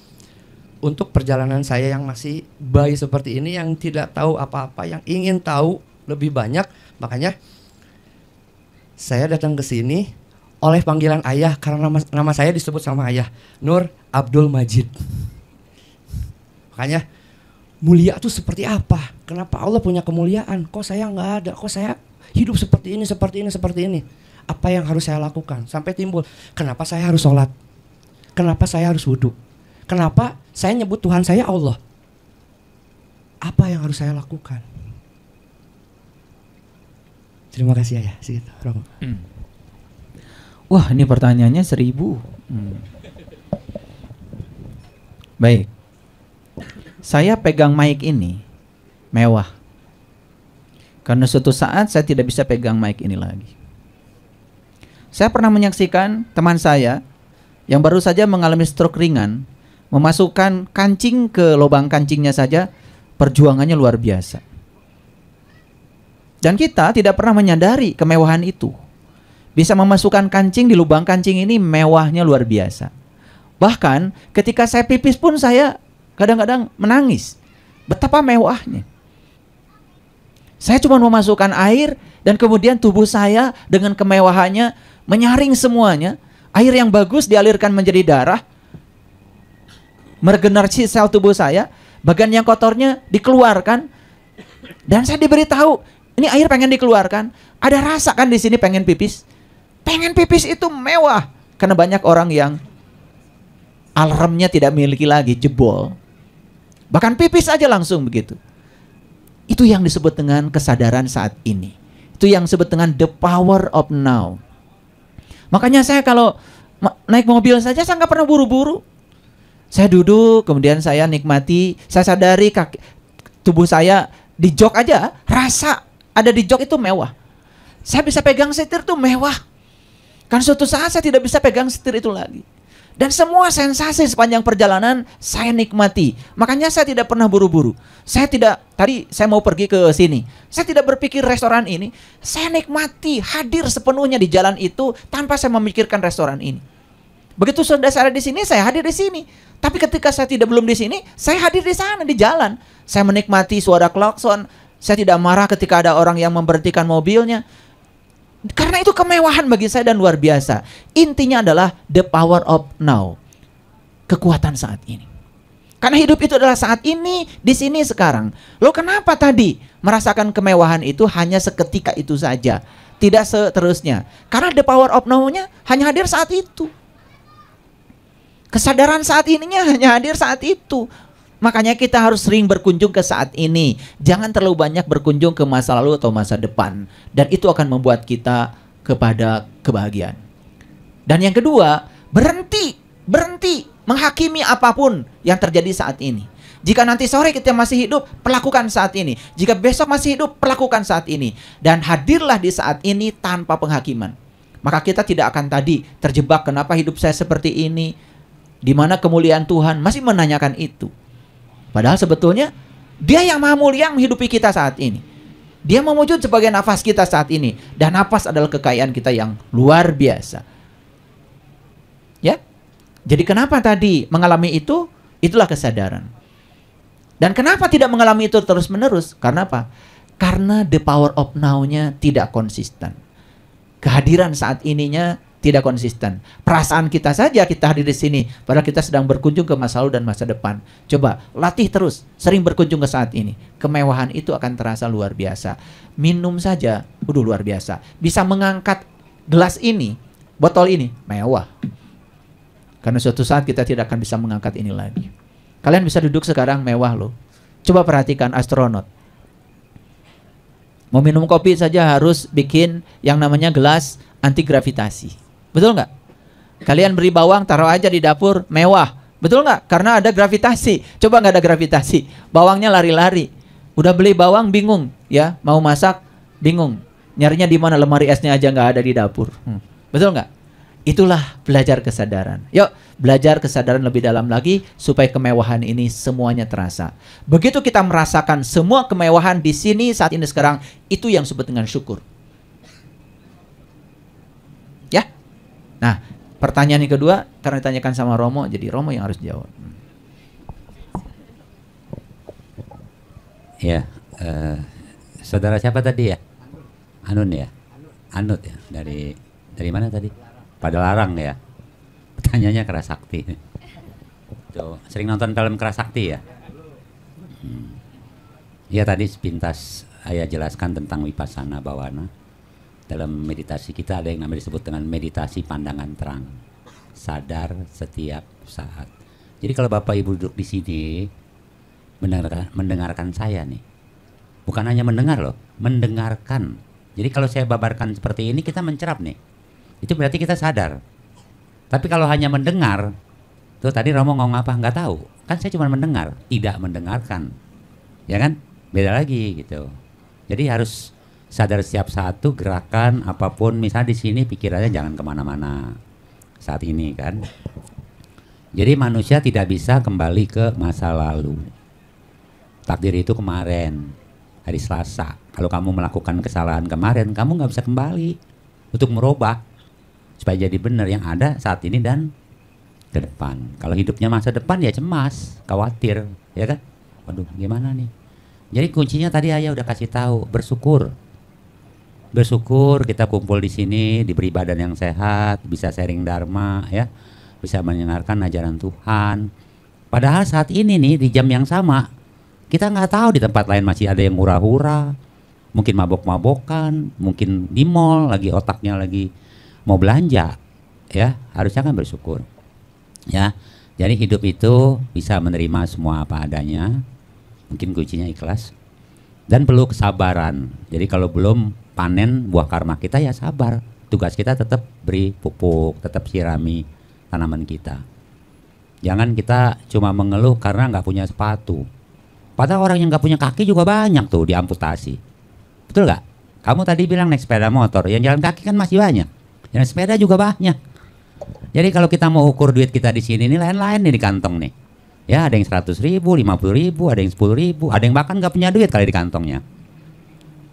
untuk perjalanan saya yang masih bayi seperti ini, yang tidak tahu apa-apa, yang ingin tahu lebih banyak, makanya saya datang ke sini oleh panggilan Ayah karena nama saya disebut sama Ayah, Nur Abdul Majid. Makanya mulia itu seperti apa? Kenapa Allah punya kemuliaan? Kok saya nggak ada? Kok saya hidup seperti ini, seperti ini, seperti ini? Apa yang harus saya lakukan? Sampai timbul, kenapa saya harus sholat? Kenapa saya harus wudhu? Kenapa saya nyebut Tuhan saya Allah? Apa yang harus saya lakukan? Terima kasih Ayah. Segitu, Romo. Wah, ini pertanyaannya 1000. Baik. Saya pegang mic ini mewah. Karena suatu saat saya tidak bisa pegang mic ini lagi. Saya pernah menyaksikan teman saya yang baru saja mengalami stroke ringan, memasukkan kancing ke lubang kancingnya saja, perjuangannya luar biasa. Dan kita tidak pernah menyadari kemewahan itu. Bisa memasukkan kancing di lubang kancing ini mewahnya luar biasa. Bahkan ketika saya pipis pun saya kadang-kadang menangis. Betapa mewahnya. Saya cuma memasukkan air dan kemudian tubuh saya dengan kemewahannya menyaring semuanya. Air yang bagus dialirkan menjadi darah, meregenerasi sel tubuh saya. Bagian yang kotornya dikeluarkan. Dan saya diberitahu, ini air pengen dikeluarkan. Ada rasa kan di sini pengen pipis. Pengen pipis itu mewah. Karena banyak orang yang alarmnya tidak miliki lagi, jebol. Bahkan pipis aja langsung begitu. Itu yang disebut dengan kesadaran saat ini. Itu yang disebut dengan the power of now. Makanya saya kalau naik mobil saja saya nggak pernah buru-buru. Saya duduk, kemudian saya nikmati, saya sadari kaki, tubuh saya di jok aja, rasa ada di jok itu mewah. Saya bisa pegang setir itu mewah. Kan suatu saat saya tidak bisa pegang setir itu lagi. Dan semua sensasi sepanjang perjalanan saya nikmati. Makanya saya tidak pernah buru-buru. Saya tidak, tadi saya mau pergi ke sini. Saya tidak berpikir restoran ini. Saya nikmati, hadir sepenuhnya di jalan itu tanpa saya memikirkan restoran ini. Begitu sudah saya ada di sini, saya hadir di sini. Tapi ketika saya belum di sini, saya hadir di sana, di jalan. Saya menikmati suara klakson. Saya tidak marah ketika ada orang yang memberhentikan mobilnya. Karena itu kemewahan bagi saya dan luar biasa. Intinya adalah the power of now. Kekuatan saat ini. Karena hidup itu adalah saat ini, di sini, sekarang. Lo kenapa tadi merasakan kemewahan itu hanya seketika itu saja, tidak seterusnya? Karena the power of now-nya hanya hadir saat itu. Kesadaran saat ininya hanya hadir saat itu. Makanya kita harus sering berkunjung ke saat ini. Jangan terlalu banyak berkunjung ke masa lalu atau masa depan. Dan itu akan membuat kita kepada kebahagiaan. Dan yang kedua, berhenti menghakimi apapun yang terjadi saat ini. Jika nanti sore kita masih hidup, perlakukan saat ini. Jika besok masih hidup, perlakukan saat ini. Dan hadirlah di saat ini tanpa penghakiman. Maka kita tidak akan tadi terjebak, kenapa hidup saya seperti ini, di mana kemuliaan Tuhan, masih menanyakan itu. Padahal sebetulnya Dia yang Maha Mulia menghidupi kita saat ini. Dia mewujud sebagai nafas kita saat ini. Dan nafas adalah kekayaan kita yang luar biasa. Ya. Jadi kenapa tadi mengalami itu? Itulah kesadaran. Dan kenapa tidak mengalami itu terus-menerus? Karena apa? Karena the power of now-nya tidak konsisten. Kehadiran saat ininya tidak konsisten. Perasaan kita saja kita hadir di sini, padahal kita sedang berkunjung ke masa lalu dan masa depan. Coba latih terus, sering berkunjung ke saat ini. Kemewahan itu akan terasa luar biasa. Minum saja, luar biasa. Bisa mengangkat gelas ini, botol ini, mewah. Karena suatu saat kita tidak akan bisa mengangkat ini lagi. Kalian bisa duduk sekarang, mewah loh. Coba perhatikan astronot. Mau minum kopi saja harus bikin yang namanya gelas anti gravitasi. Betul nggak? Kalian beri bawang, taruh aja di dapur, mewah. Betul nggak? Karena ada gravitasi. Coba nggak ada gravitasi, bawangnya lari-lari. Udah beli bawang bingung, ya mau masak bingung. Nyarinya di mana, lemari esnya aja nggak ada di dapur. Betul nggak? Itulah belajar kesadaran. Yuk, belajar kesadaran lebih dalam lagi supaya kemewahan ini semuanya terasa. Begitu kita merasakan semua kemewahan di sini saat ini sekarang, itu yang disebut dengan syukur. Ya. Nah, pertanyaan yang kedua karena ditanyakan sama Romo, jadi Romo yang harus jawab. Ya, saudara siapa tadi ya? Anun ya? Anut ya? Dari mana tadi? Padalarang ya. Pertanyaannya Kerasakti. Tuh, sering nonton film Kerasakti ya? Iya, tadi sepintas saya jelaskan tentang Vipassana Bhawana. Dalam meditasi kita ada yang namanya disebut dengan meditasi pandangan terang. Sadar setiap saat. Jadi kalau Bapak Ibu duduk di sini mendengarkan saya nih. Bukan hanya mendengar loh, mendengarkan. Jadi kalau saya babarkan seperti ini kita mencerap nih. Itu berarti kita sadar. Tapi kalau hanya mendengar, tuh tadi Romo ngomong apa? Nggak tahu. Kan saya cuma mendengar, tidak mendengarkan. Ya kan? Beda lagi gitu. Jadi harus sadar setiap satu gerakan apapun. Misalnya di sini pikirannya jangan kemana-mana saat ini kan. Jadi manusia tidak bisa kembali ke masa lalu. Takdir itu kemarin, hari Selasa. Kalau kamu melakukan kesalahan kemarin, kamu nggak bisa kembali untuk merubah. Supaya jadi benar yang ada saat ini dan ke depan. Kalau hidupnya masa depan ya cemas, khawatir, ya kan? Waduh, gimana nih? Jadi kuncinya tadi Ayah udah kasih tahu, bersyukur. Bersyukur kita kumpul di sini, diberi badan yang sehat, bisa sharing dharma, ya, bisa mendengarkan ajaran Tuhan. Padahal saat ini nih di jam yang sama, kita nggak tahu di tempat lain masih ada yang hura-hura, mungkin mabok-mabokan, mungkin di mall lagi otaknya lagi mau belanja, ya harusnya kan bersyukur, ya. Jadi hidup itu bisa menerima semua apa adanya, mungkin kuncinya ikhlas dan perlu kesabaran. Jadi kalau belum panen buah karma kita ya sabar. Tugas kita tetap beri pupuk, tetap sirami tanaman kita. Jangan kita cuma mengeluh karena nggak punya sepatu. Padahal orang yang nggak punya kaki juga banyak tuh diamputasi, betul nggak? Kamu tadi bilang naik sepeda motor, yang jalan kaki kan masih banyak. Yang sepeda juga banyak. Jadi kalau kita mau ukur duit kita di sini, ini lain-lain nih di kantong nih. Ya ada yang 100.000, 50.000, ada yang 10.000, ada yang bahkan nggak punya duit kali di kantongnya.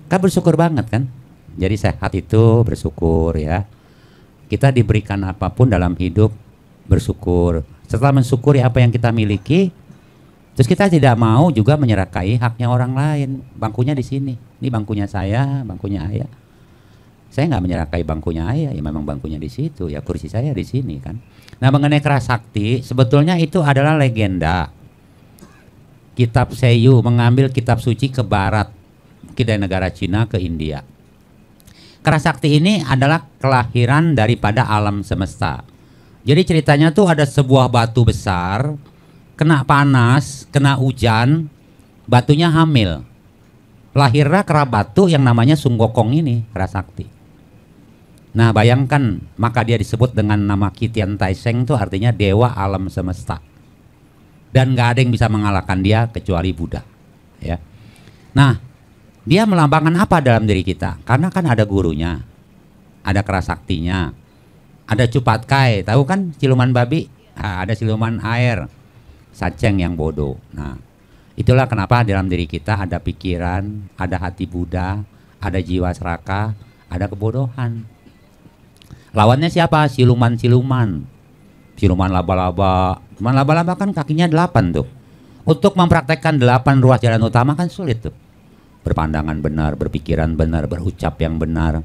Kan bersyukur banget kan? Jadi sehat itu bersyukur ya. Kita diberikan apapun dalam hidup bersyukur. Setelah mensyukuri apa yang kita miliki, terus kita tidak mau juga menyerakai haknya orang lain. Bangkunya di sini. Ini bangkunya saya, bangkunya Ayah. Saya nggak menyerakai bangkunya Ayah, ya memang bangkunya di situ, ya kursi saya di sini kan. Nah mengenai Kerasakti, sebetulnya itu adalah legenda. kitab Seiyu, mengambil kitab suci ke barat, mungkin dari negara Cina ke India. Kerasakti ini adalah kelahiran daripada alam semesta. Jadi ceritanya tuh ada sebuah batu besar, kena panas, kena hujan, batunya hamil. Lahirlah kera batu yang namanya Sunggokong ini, Kerasakti. Nah bayangkan, maka dia disebut dengan nama Kitian Taiseng, itu artinya dewa alam semesta. Dan gak ada yang bisa mengalahkan dia kecuali Buddha. Ya. Nah, dia melambangkan apa dalam diri kita? Karena kan ada gurunya, ada Kerasaktinya, ada Cupatkai, tahu kan siluman babi? Nah, ada siluman air, Saceng yang bodoh. Nah, itulah kenapa dalam diri kita ada pikiran, ada hati Buddha, ada jiwa serakah, ada kebodohan. Lawannya siapa? Siluman-siluman, siluman laba-laba. Siluman laba-laba kan kakinya 8 tuh. Untuk mempraktekkan 8 ruas jalan utama kan sulit tuh. Berpandangan benar, berpikiran benar, berucap yang benar,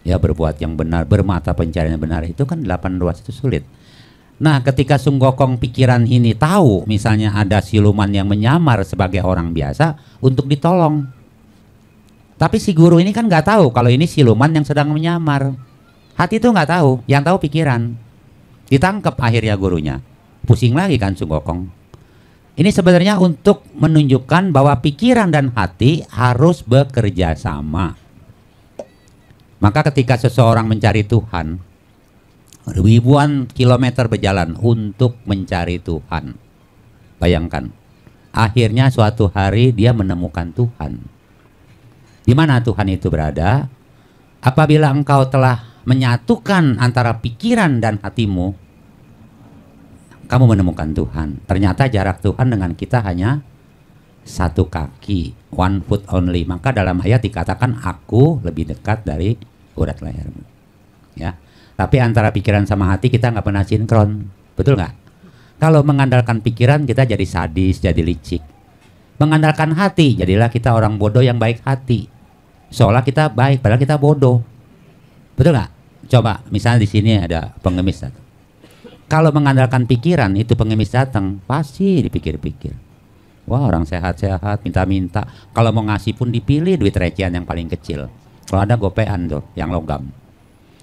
ya berbuat yang benar, bermata pencarian yang benar, itu kan 8 ruas itu sulit. Nah, ketika Sunggokong pikiran ini tahu misalnya ada siluman yang menyamar sebagai orang biasa untuk ditolong. Tapi si guru ini kan nggak tahu kalau ini siluman yang sedang menyamar. Hati itu nggak tahu, yang tahu pikiran. Ditangkap akhirnya gurunya. Pusing lagi kan Sunggokong. Ini sebenarnya untuk menunjukkan bahwa pikiran dan hati harus bekerja sama. Maka ketika seseorang mencari Tuhan, ribuan kilometer berjalan untuk mencari Tuhan. Bayangkan, akhirnya suatu hari dia menemukan Tuhan. Di mana Tuhan itu berada? Apabila engkau telah menyatukan antara pikiran dan hatimu, kamu menemukan Tuhan. Ternyata jarak Tuhan dengan kita hanya 1 kaki, 1 foot only. Maka dalam ayat dikatakan aku lebih dekat dari urat lehermu. Ya, tapi antara pikiran sama hati kita nggak pernah sinkron, betul nggak? Kalau mengandalkan pikiran kita jadi sadis, jadi licik. Mengandalkan hati, jadilah kita orang bodoh yang baik hati. Seolah kita baik, padahal kita bodoh. Betul nggak? Coba, misalnya di sini ada pengemis satu. Kalau mengandalkan pikiran, itu pengemis datang, pasti dipikir-pikir. Wah, orang sehat-sehat, minta-minta. Kalau mau ngasih pun dipilih duit recehan yang paling kecil. Kalau ada gopean tuh, yang logam.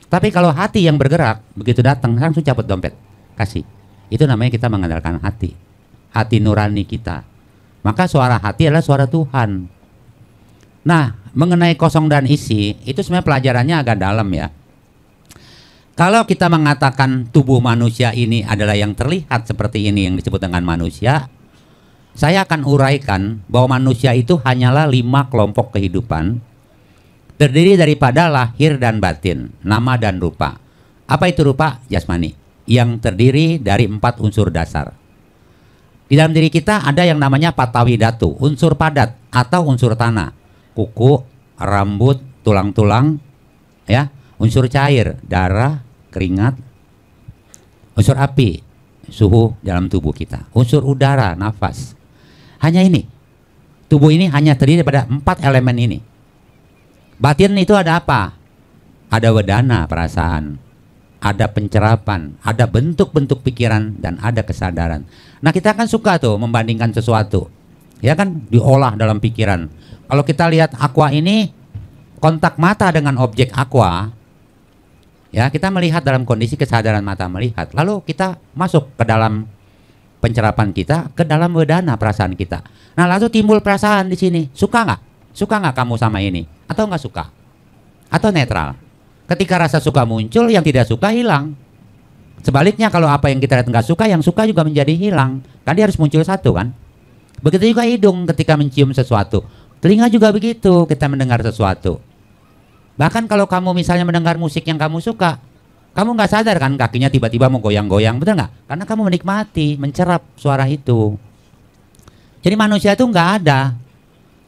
Tapi kalau hati yang bergerak, begitu datang, langsung cabut dompet, kasih. Itu namanya kita mengandalkan hati. Hati nurani kita. Maka suara hati adalah suara Tuhan. Nah, mengenai kosong dan isi, itu sebenarnya pelajarannya agak dalam ya. Kalau kita mengatakan tubuh manusia ini adalah yang terlihat seperti ini yang disebut dengan manusia, saya akan uraikan bahwa manusia itu hanyalah 5 kelompok kehidupan, terdiri daripada lahir dan batin, nama dan rupa. Apa itu rupa? Jasmani, yang terdiri dari 4 unsur dasar. Di dalam diri kita ada yang namanya patawi datu, unsur padat atau unsur tanah, kuku, rambut, tulang-tulang, ya. Unsur cair, darah, keringat. Unsur api, suhu dalam tubuh kita. Unsur udara, nafas. Hanya ini. Tubuh ini hanya terdiri daripada 4 elemen ini. Batin itu ada apa? Ada wedana, perasaan. Ada pencerapan, ada bentuk-bentuk pikiran, dan ada kesadaran. Nah, kita kan suka tuh membandingkan sesuatu. Ya kan, diolah dalam pikiran. Kalau kita lihat aqua ini, kontak mata dengan objek aqua, ya, kita melihat dalam kondisi kesadaran mata melihat. Lalu kita masuk ke dalam pencerapan kita, ke dalam wedana perasaan kita. Nah, lalu timbul perasaan di sini. Suka nggak? Suka nggak kamu sama ini? Atau nggak suka? Atau netral? Ketika rasa suka muncul, yang tidak suka hilang. Sebaliknya kalau apa yang kita lihat nggak suka, yang suka juga menjadi hilang. Kan dia harus muncul satu kan? Begitu juga hidung ketika mencium sesuatu. Telinga juga begitu, kita mendengar sesuatu. Bahkan kalau kamu misalnya mendengar musik yang kamu suka, kamu nggak sadar kan kakinya tiba-tiba mau goyang-goyang, betul nggak? Karena kamu menikmati, mencerap suara itu. Jadi manusia itu nggak ada.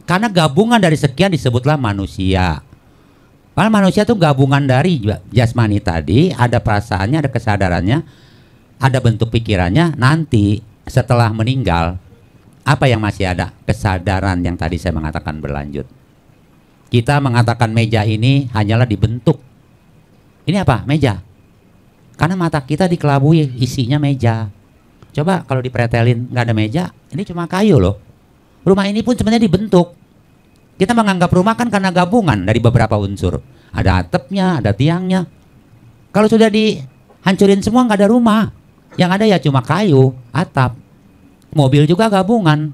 Karena gabungan dari sekian disebutlah manusia. Karena manusia itu gabungan dari jasmani tadi, ada perasaannya, ada kesadarannya, ada bentuk pikirannya. Nanti setelah meninggal, apa yang masih ada? Kesadaran yang tadi saya mengatakan berlanjut. Kita mengatakan meja ini hanyalah dibentuk. Ini apa? Meja. Karena mata kita dikelabui isinya meja. Coba kalau dipretelin nggak ada meja, ini cuma kayu loh. Rumah ini pun sebenarnya dibentuk. Kita menganggap rumah kan karena gabungan dari beberapa unsur. Ada atapnya, ada tiangnya. Kalau sudah dihancurin semua nggak ada rumah. Yang ada ya cuma kayu, atap. Mobil juga gabungan.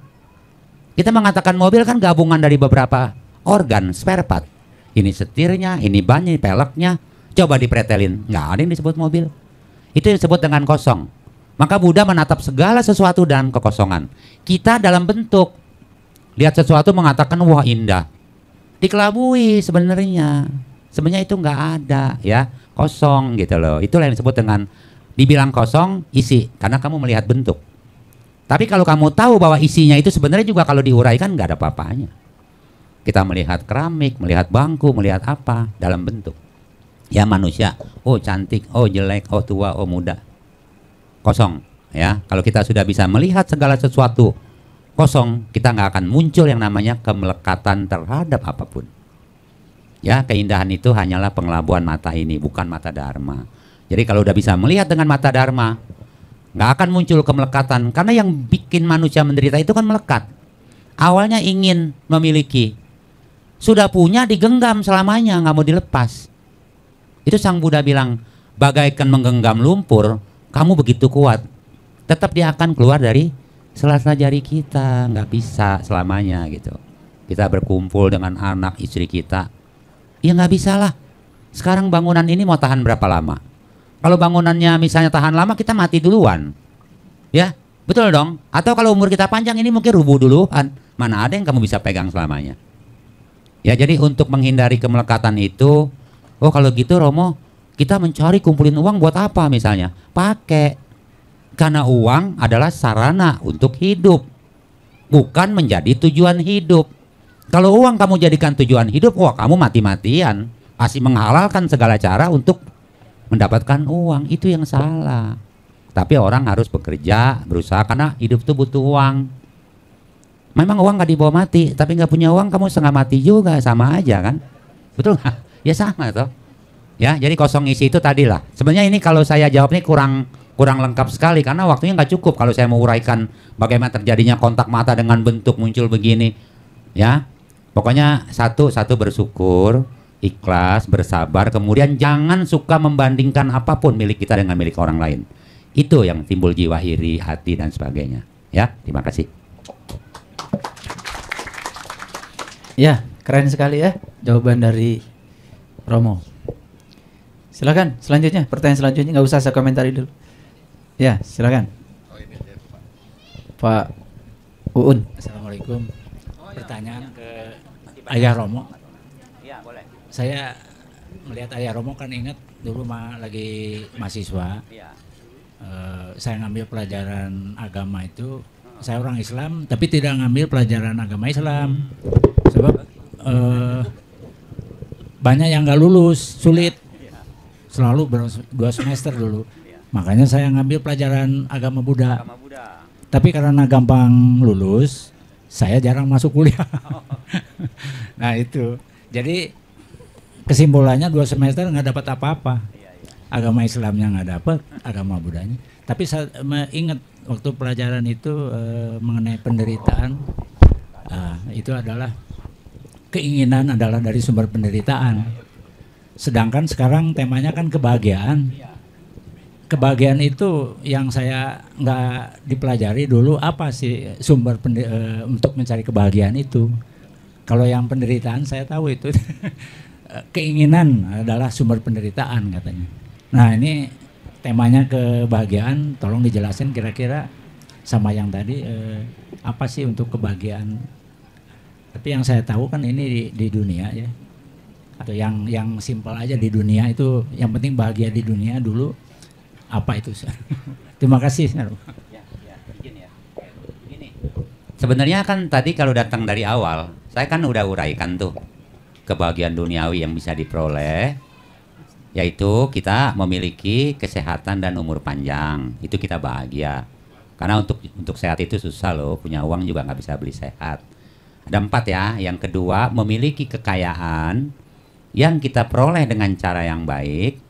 Kita mengatakan mobil kan gabungan dari beberapa organ, spare part. Ini setirnya, ini bannya, peleknya. Coba dipretelin, nggak ada yang disebut mobil. Itu disebut dengan kosong. Maka Buddha menatap segala sesuatu dalam kekosongan. Kita dalam bentuk. Lihat sesuatu mengatakan wah indah. Dikelabui sebenarnya. Sebenarnya itu nggak ada ya. Kosong gitu loh. Itulah yang disebut dengan dibilang kosong, isi. Karena kamu melihat bentuk. Tapi kalau kamu tahu bahwa isinya itu sebenarnya juga kalau diuraikan nggak ada apa-apanya. Kita melihat keramik, melihat bangku, melihat apa dalam bentuk. Ya manusia, oh cantik, oh jelek, oh tua, oh muda. Kosong ya. Kalau kita sudah bisa melihat segala sesuatu kosong, kita nggak akan muncul yang namanya kemelekatan terhadap apapun. Ya, keindahan itu hanyalah pengelabuan mata ini, bukan mata dharma. Jadi kalau udah bisa melihat dengan mata dharma, nggak akan muncul kemelekatan. Karena yang bikin manusia menderita itu kan melekat. Awalnya ingin memiliki, sudah punya digenggam selamanya, nggak mau dilepas. Itu Sang Buddha bilang, bagaikan menggenggam lumpur, kamu begitu kuat. Tetap dia akan keluar dari sela-sela jari kita, nggak bisa selamanya gitu. Kita berkumpul dengan anak istri kita, ya nggak bisa lah. Sekarang bangunan ini mau tahan berapa lama? Kalau bangunannya misalnya tahan lama, kita mati duluan, ya betul dong. Atau kalau umur kita panjang ini mungkin rubuh duluan. Mana ada yang kamu bisa pegang selamanya? Ya jadi untuk menghindari kemelekatan itu, oh kalau gitu Romo, kita mencari kumpulin uang buat apa misalnya? Pakai. Karena uang adalah sarana untuk hidup, bukan menjadi tujuan hidup. Kalau uang kamu jadikan tujuan hidup, wah kamu mati-matian, pasti menghalalkan segala cara untuk mendapatkan uang. Itu yang salah. Tapi orang harus bekerja, berusaha, karena hidup itu butuh uang. Memang uang gak dibawa mati, tapi gak punya uang kamu setengah mati juga, sama aja kan? Betul gak? Ya sama toh. Ya, jadi kosong isi itu tadilah. Sebenarnya ini kalau saya jawab ini kurang lengkap sekali karena waktunya nggak cukup kalau saya mau uraikan bagaimana terjadinya kontak mata dengan bentuk muncul begini. Ya, pokoknya satu bersyukur, ikhlas, bersabar, kemudian jangan suka membandingkan apapun milik kita dengan milik orang lain. Itu yang timbul jiwa iri, hati dan sebagainya. Ya, terima kasih. Ya, keren sekali ya jawaban dari Romo. Silakan selanjutnya, pertanyaan selanjutnya, nggak usah saya komentari dulu. Ya, silakan. Pak Uun. Assalamualaikum. Pertanyaan ke Ayah Romo. Iya, boleh. Saya melihat Ayah Romo kan ingat dulu lagi mahasiswa. Iya. Saya ngambil pelajaran agama itu. Saya orang Islam, tapi tidak ngambil pelajaran agama Islam. Sebab banyak yang nggak lulus, sulit. Selalu 2 semester dulu. Makanya saya ngambil pelajaran agama Buddha. Tapi karena gampang lulus, saya jarang masuk kuliah. Nah itu. Jadi kesimpulannya 2 semester nggak dapat apa-apa. Agama Islamnya nggak dapat, agama Buddhanya. Tapi saya ingat waktu pelajaran itu mengenai penderitaan. Itu adalah keinginan adalah dari sumber penderitaan. Sedangkan sekarang temanya kan kebahagiaan. Kebahagiaan itu yang saya nggak dipelajari dulu, apa sih sumber untuk mencari kebahagiaan itu. Kalau yang penderitaan saya tahu itu keinginan adalah sumber penderitaan katanya. Nah ini temanya kebahagiaan, tolong dijelasin kira-kira sama yang tadi apa sih untuk kebahagiaan. Tapi yang saya tahu kan ini di dunia ya, atau yang simpel aja di dunia itu, yang penting bahagia di dunia dulu. Apa itu? Terima kasih. Ya, izin ya. Gini. Sebenarnya kan tadi kalau datang dari awal, saya kan udah uraikan tuh kebahagiaan duniawi yang bisa diperoleh, yaitu kita memiliki kesehatan dan umur panjang. Itu kita bahagia. Karena untuk sehat itu susah loh, punya uang juga nggak bisa beli sehat. Ada 4 ya. Yang kedua, memiliki kekayaan yang kita peroleh dengan cara yang baik.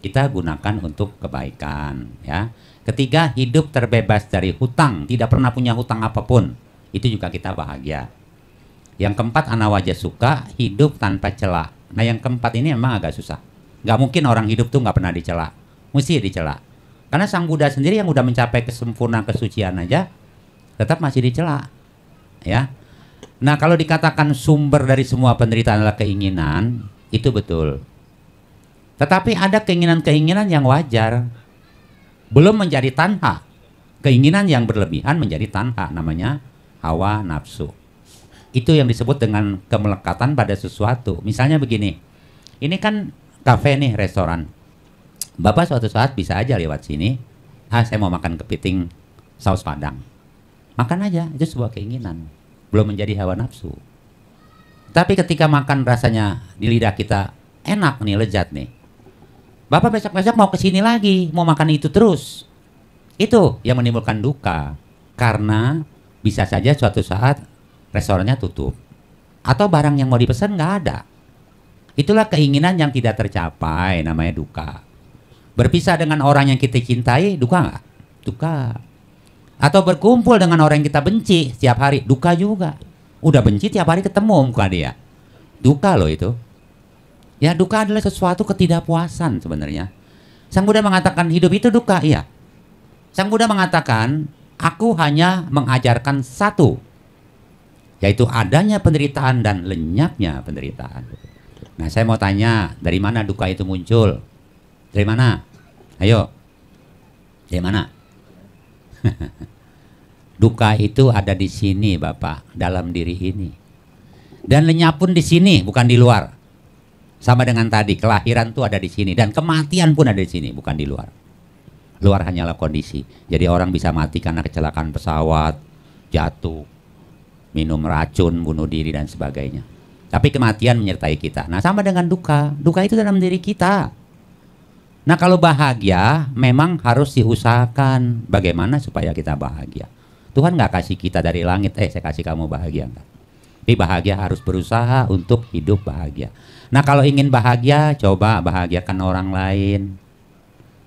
Kita gunakan untuk kebaikan ya. Ketiga, hidup terbebas dari hutang, tidak pernah punya hutang apapun. itu juga kita bahagia. Yang keempat, anawaja suka, hidup tanpa cela. Nah yang keempat ini memang agak susah. Nggak mungkin orang hidup tuh nggak pernah dicela, mesti dicela. Karena Sang Buddha sendiri yang udah mencapai kesempurnaan kesucian aja, tetap masih dicela, ya. Nah kalau dikatakan sumber dari semua penderitaan adalah keinginan, itu betul. Tetapi ada keinginan-keinginan yang wajar, belum menjadi tanha. Keinginan yang berlebihan menjadi tanha, namanya hawa nafsu. Itu yang disebut dengan kemelekatan pada sesuatu. Misalnya begini, ini kan kafe nih, restoran. Bapak suatu saat bisa aja lewat sini, saya mau makan kepiting saus padang. Makan aja, itu sebuah keinginan, belum menjadi hawa nafsu. Tapi ketika makan rasanya di lidah kita enak nih, lezat nih, Bapak besok-besok mau kesini lagi, mau makan itu terus. Itu yang menimbulkan duka, karena bisa saja suatu saat restorannya tutup, atau barang yang mau dipesan nggak ada. Itulah keinginan yang tidak tercapai, namanya duka. Berpisah dengan orang yang kita cintai, duka nggak? Duka. Atau berkumpul dengan orang yang kita benci setiap hari, duka juga. Udah benci tiap hari ketemu muka dia, duka loh itu. Ya duka adalah sesuatu ketidakpuasan sebenarnya. Sang Buddha mengatakan hidup itu duka, iya. Sang Buddha mengatakan aku hanya mengajarkan satu, yaitu adanya penderitaan dan lenyapnya penderitaan. Nah saya mau tanya, dari mana duka itu muncul? Dari mana? Ayo. Dari mana? Duka itu ada di sini Bapak, dalam diri ini. Dan lenyap pun di sini, bukan di luar. Sama dengan tadi, kelahiran tuh ada di sini dan kematian pun ada di sini, bukan di luar. Luar hanyalah kondisi. Jadi orang bisa mati karena kecelakaan pesawat, jatuh, minum racun, bunuh diri dan sebagainya. Tapi kematian menyertai kita. Nah, sama dengan duka. Duka itu dalam diri kita. Nah, kalau bahagia memang harus diusahakan bagaimana supaya kita bahagia. Tuhan nggak kasih kita dari langit, saya kasih kamu bahagia enggak. Tapi bahagia harus berusaha untuk hidup bahagia. Nah kalau ingin bahagia, coba bahagiakan orang lain.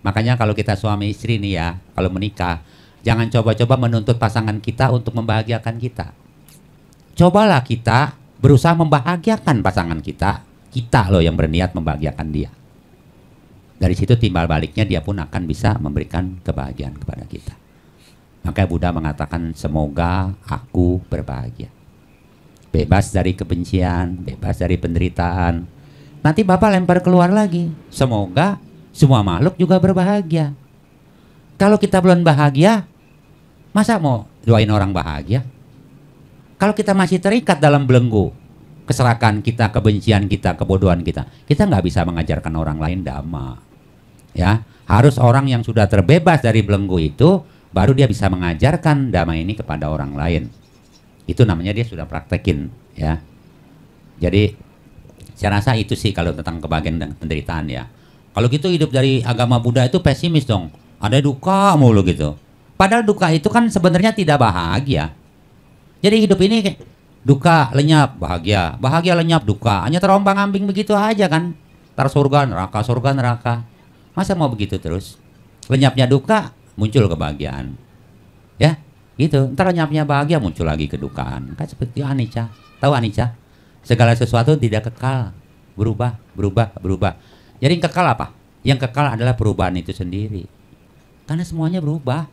Makanya kalau kita suami istri nih ya, kalau menikah, jangan coba-coba menuntut pasangan kita untuk membahagiakan kita. Cobalah kita berusaha membahagiakan pasangan kita. Kita loh yang berniat membahagiakan dia. Dari situ timbal baliknya dia pun akan bisa memberikan kebahagiaan kepada kita. Makanya Buddha mengatakan semoga aku berbahagia. Bebas dari kebencian, bebas dari penderitaan. Nanti Bapak lempar keluar lagi. Semoga semua makhluk juga berbahagia. Kalau kita belum bahagia, masa mau doain orang bahagia? Kalau kita masih terikat dalam belenggu keserakan kita, kebencian kita, kebodohan kita nggak bisa mengajarkan orang lain dhamma. Ya, harus orang yang sudah terbebas dari belenggu itu, baru dia bisa mengajarkan dhamma ini kepada orang lain. Itu namanya dia sudah praktekin, ya. Jadi saya rasa itu sih kalau tentang kebahagiaan dan penderitaan ya. Kalau gitu hidup dari agama Buddha itu pesimis dong. Ada duka mulu gitu. Padahal duka itu kan sebenarnya tidak bahagia. Jadi hidup ini kayak duka lenyap bahagia, bahagia lenyap duka. Hanya terombang-ambing begitu aja kan. Ntar surga neraka. Masa mau begitu terus? Lenyapnya duka, muncul kebahagiaan. Ya, gitu. Ntar lenyapnya bahagia, muncul lagi kedukaan. Kan seperti anicca. Tahu anicca? Segala sesuatu tidak kekal, berubah. Jadi yang kekal apa? Yang kekal adalah perubahan itu sendiri. Karena semuanya berubah.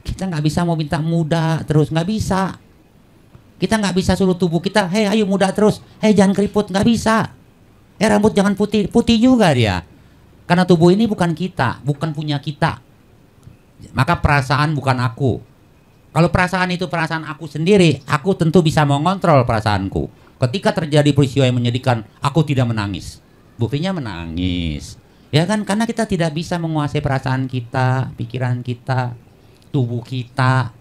Kita nggak bisa mau minta muda terus, nggak bisa. Kita nggak bisa suruh tubuh kita, hei ayo muda terus, hei jangan keriput, nggak bisa. Rambut jangan putih, putih juga dia. Karena tubuh ini bukan kita, bukan punya kita. Maka perasaan bukan aku. Kalau perasaan itu perasaan aku sendiri, aku tentu bisa mengontrol perasaanku. Ketika terjadi peristiwa yang menyedihkan, aku tidak menangis. Buktinya menangis. Ya kan, karena kita tidak bisa menguasai perasaan kita, pikiran kita, tubuh kita.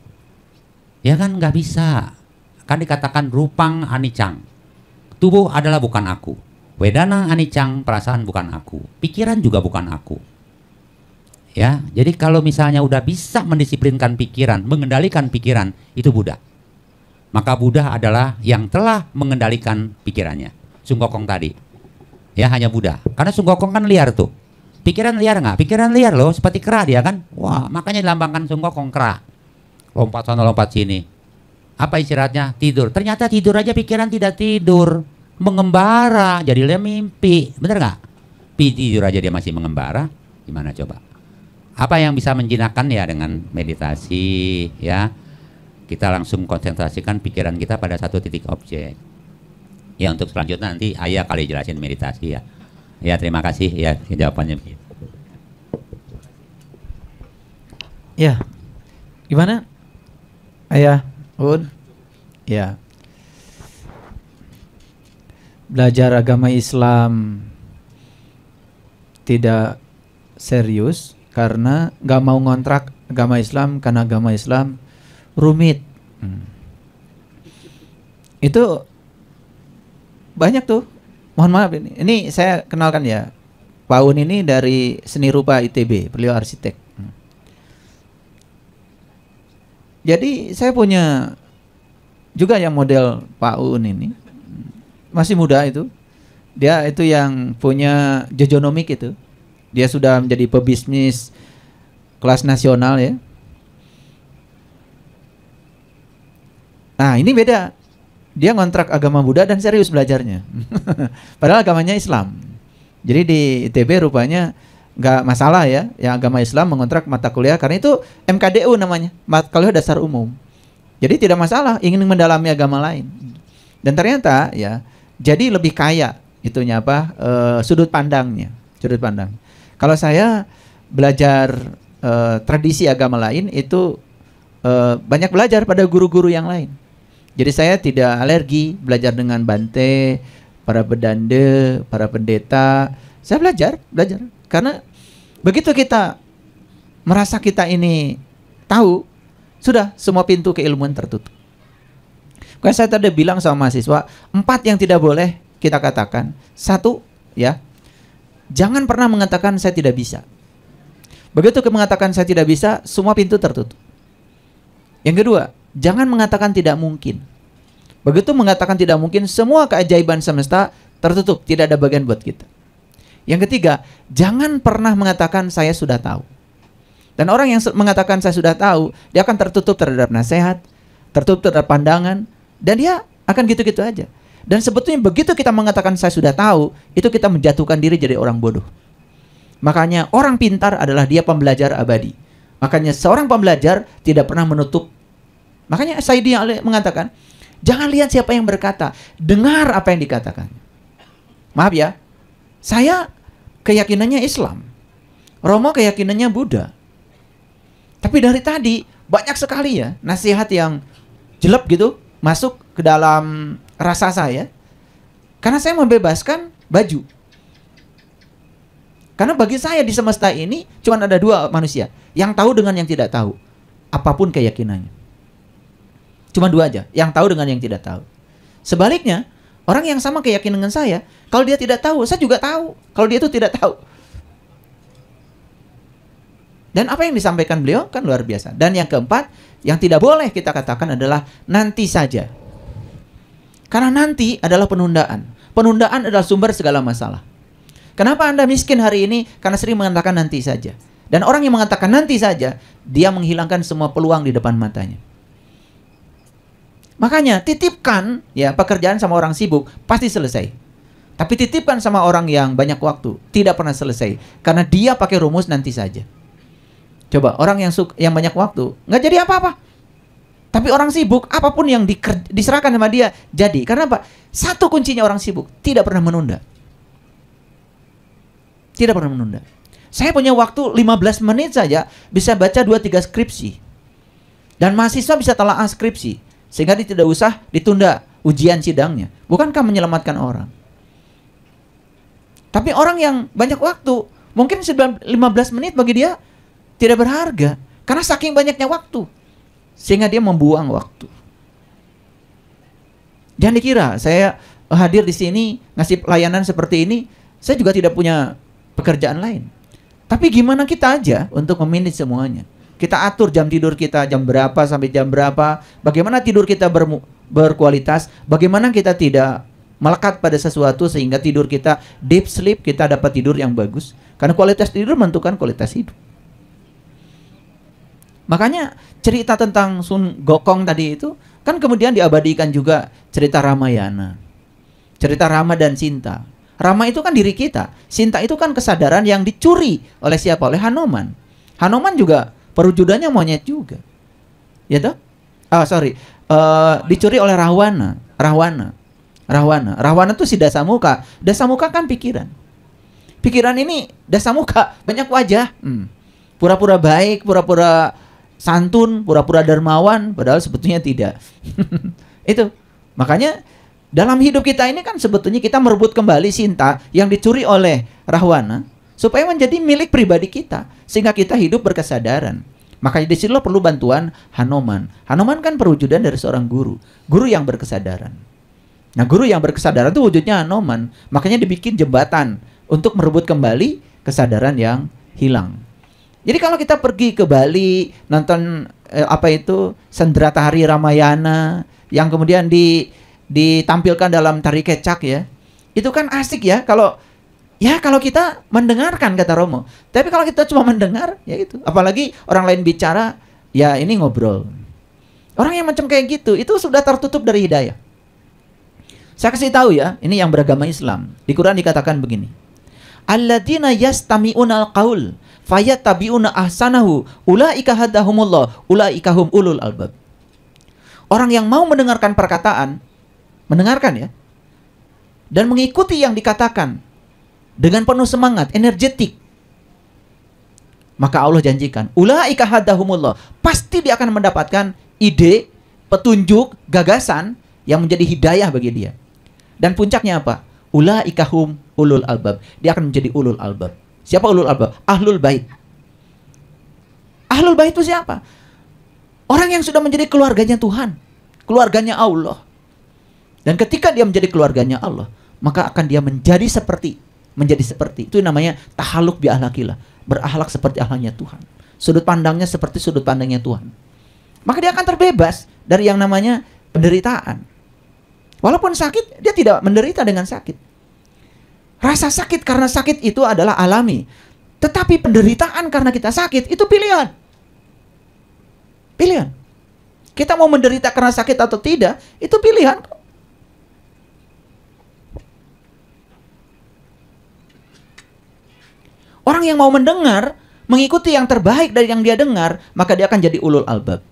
Ya kan, nggak bisa. Kan dikatakan rupang anicang. Tubuh adalah bukan aku. Wedana anicang, perasaan bukan aku. Pikiran juga bukan aku. Ya, jadi kalau misalnya udah bisa mendisiplinkan pikiran, mengendalikan pikiran, itu Buddha. Maka Buddha adalah yang telah mengendalikan pikirannya. Sun Gokong tadi. Ya hanya Buddha. Karena Sun Gokong kan liar tuh. Pikiran liar nggak? Pikiran liar loh, seperti kera dia kan. Wah, makanya dilambangkan Sun Gokong kera. Lompat sana lompat sini. Apa istirahatnya? Tidur. Ternyata tidur aja pikiran tidak tidur, mengembara, jadilah mimpi. Bener nggak? Tidur aja dia masih mengembara. Gimana coba? Apa yang bisa menjinakkan ya dengan meditasi ya? Kita langsung konsentrasikan pikiran kita pada satu titik objek. Ya untuk selanjutnya nanti Ayah kali jelasin meditasi ya. Ya terima kasih ya jawabannya begitu. Ya, gimana? Ayah, Un? Ya. Belajar agama Islam tidak serius karena nggak mau ngontrak agama Islam karena agama Islam rumit. Itu banyak tuh. Mohon maaf ini saya kenalkan ya. Pak Un ini dari Seni Rupa ITB, beliau arsitek. Jadi saya punya juga yang model Pak Un ini. Masih muda itu. Dia itu yang punya Jojonomic itu. Dia sudah menjadi pebisnis kelas nasional ya. Nah ini beda. Dia ngontrak agama Buddha dan serius belajarnya. Padahal agamanya Islam. Jadi di ITB rupanya nggak masalah ya, yang agama Islam mengontrak mata kuliah karena itu MKDU namanya, mata kuliah dasar umum. Jadi tidak masalah ingin mendalami agama lain. Dan ternyata ya, jadi lebih kaya itunya apa sudut pandangnya, sudut pandang. Kalau saya belajar tradisi agama lain itu banyak belajar pada guru-guru yang lain. Jadi saya tidak alergi belajar dengan Bante, para bedande, para pendeta. Saya belajar. Karena begitu kita merasa kita ini tahu, sudah semua pintu keilmuan tertutup. Kayak saya tadi bilang sama mahasiswa, 4 yang tidak boleh kita katakan. 1, ya, jangan pernah mengatakan saya tidak bisa. Begitu mengatakan saya tidak bisa, semua pintu tertutup. Yang kedua, jangan mengatakan tidak mungkin. Begitu mengatakan tidak mungkin, semua keajaiban semesta tertutup, tidak ada bagian buat kita. Yang ketiga, jangan pernah mengatakan saya sudah tahu. Dan orang yang mengatakan saya sudah tahu, dia akan tertutup terhadap nasihat, tertutup terhadap pandangan, dan dia akan gitu-gitu aja. Dan sebetulnya begitu kita mengatakan saya sudah tahu, itu kita menjatuhkan diri jadi orang bodoh. Makanya orang pintar adalah dia pembelajar abadi. Makanya seorang pembelajar tidak pernah menutup. Makanya Sayyidi Ali mengatakan, jangan lihat siapa yang berkata, dengar apa yang dikatakan. Maaf ya, saya keyakinannya Islam, Romo keyakinannya Buddha. Tapi dari tadi banyak sekali ya nasihat yang jelek gitu masuk ke dalam rasa saya. Karena saya membebaskan baju. Karena bagi saya di semesta ini cuma ada 2 manusia, yang tahu dengan yang tidak tahu. Apapun keyakinannya. Cuma 2 aja, yang tahu dengan yang tidak tahu. Sebaliknya, orang yang sama keyakinan dengan saya, kalau dia tidak tahu, saya juga tahu. Kalau dia itu tidak tahu. Dan apa yang disampaikan beliau kan luar biasa. Dan yang keempat, yang tidak boleh kita katakan adalah nanti saja. Karena nanti adalah penundaan. Penundaan adalah sumber segala masalah. Kenapa Anda miskin hari ini? Karena sering mengatakan nanti saja. Dan orang yang mengatakan nanti saja, dia menghilangkan semua peluang di depan matanya. Makanya titipkan ya pekerjaan sama orang sibuk pasti selesai. Tapi titipkan sama orang yang banyak waktu tidak pernah selesai karena dia pakai rumus nanti saja. Coba orang yang banyak waktu nggak jadi apa-apa. Tapi orang sibuk apapun yang diserahkan sama dia jadi. Karena apa? Satu kuncinya orang sibuk tidak pernah menunda. Tidak pernah menunda. Saya punya waktu 15 menit saja bisa baca 2-3 skripsi. Dan mahasiswa bisa telaah skripsi. Sehingga dia tidak usah ditunda ujian sidangnya. Bukankah menyelamatkan orang? Tapi orang yang banyak waktu, mungkin 15 menit bagi dia tidak berharga. Karena saking banyaknya waktu. Sehingga dia membuang waktu. Jangan dikira saya hadir di sini, ngasih pelayanan seperti ini, saya juga tidak punya pekerjaan lain. Tapi gimana kita aja untuk memanage semuanya. Kita atur jam tidur kita jam berapa sampai jam berapa. Bagaimana tidur kita berkualitas. Bagaimana kita tidak melekat pada sesuatu sehingga tidur kita deep sleep, kita dapat tidur yang bagus. Karena kualitas tidur menentukan kualitas hidup. Makanya cerita tentang Sun Gokong tadi itu Kan kemudian diabadikan juga cerita Ramayana. Cerita Rama dan Sinta. Rama itu kan diri kita. Sinta itu kan kesadaran yang dicuri oleh siapa? Oleh Hanuman. Hanuman juga perwujudannya monyet juga. Ya toh? Dicuri oleh Rahwana itu si Dasamuka. Dasamuka kan pikiran. Pikiran ini Dasamuka banyak wajah. Pura-pura baik, pura-pura santun, pura-pura dermawan, padahal sebetulnya tidak. Itu. Makanya dalam hidup kita ini kan sebetulnya kita merebut kembali Sinta yang dicuri oleh Rahwana supaya menjadi milik pribadi kita sehingga kita hidup berkesadaran. Makanya di sini perlu bantuan Hanuman. Hanuman kan perwujudan dari seorang guru yang berkesadaran. Nah, guru yang berkesadaran itu wujudnya Hanuman. Makanya dibikin jembatan untuk merebut kembali kesadaran yang hilang. Jadi kalau kita pergi ke Bali nonton Sendrata Hari Ramayana yang kemudian ditampilkan dalam tari kecak ya, itu kan asik ya kalau kita mendengarkan, kata Romo. Tapi kalau kita cuma mendengar, ya itu. Apalagi orang lain bicara, ya ini ngobrol. Orang yang macam kayak gitu itu sudah tertutup dari hidayah. Saya kasih tahu ya, ini yang beragama Islam. Di Quran dikatakan begini. Alladzina yastami'unal qaul fayattabi'una ahsanahu ulaika hadahumullah ulaika hum ulul albab. Orang yang mau mendengarkan perkataan, mendengarkan ya, dan mengikuti yang dikatakan dengan penuh semangat, energetik, maka Allah janjikan ulaika hadahumullah, pasti dia akan mendapatkan ide, petunjuk, gagasan yang menjadi hidayah bagi dia. Dan puncaknya apa? Ulaika hum ulul albab. Dia akan menjadi ulul albab. Siapa ulul albab? Ahlul bait. Ahlul bait itu siapa? Orang yang sudah menjadi keluarganya Tuhan, keluarganya Allah. Dan ketika dia menjadi keluarganya Allah, maka akan dia menjadi seperti. Itu namanya tahaluk bi ahlakillah, berakhlak seperti akhlaknya Tuhan. Sudut pandangnya seperti sudut pandangnya Tuhan. Maka dia akan terbebas dari yang namanya penderitaan. Walaupun sakit, dia tidak menderita dengan sakit. Rasa sakit karena sakit itu adalah alami. Tetapi penderitaan karena kita sakit itu pilihan. Pilihan. Kita mau menderita karena sakit atau tidak, itu pilihan. Orang yang mau mendengar, mengikuti yang terbaik dari yang dia dengar, maka dia akan jadi ulul albab.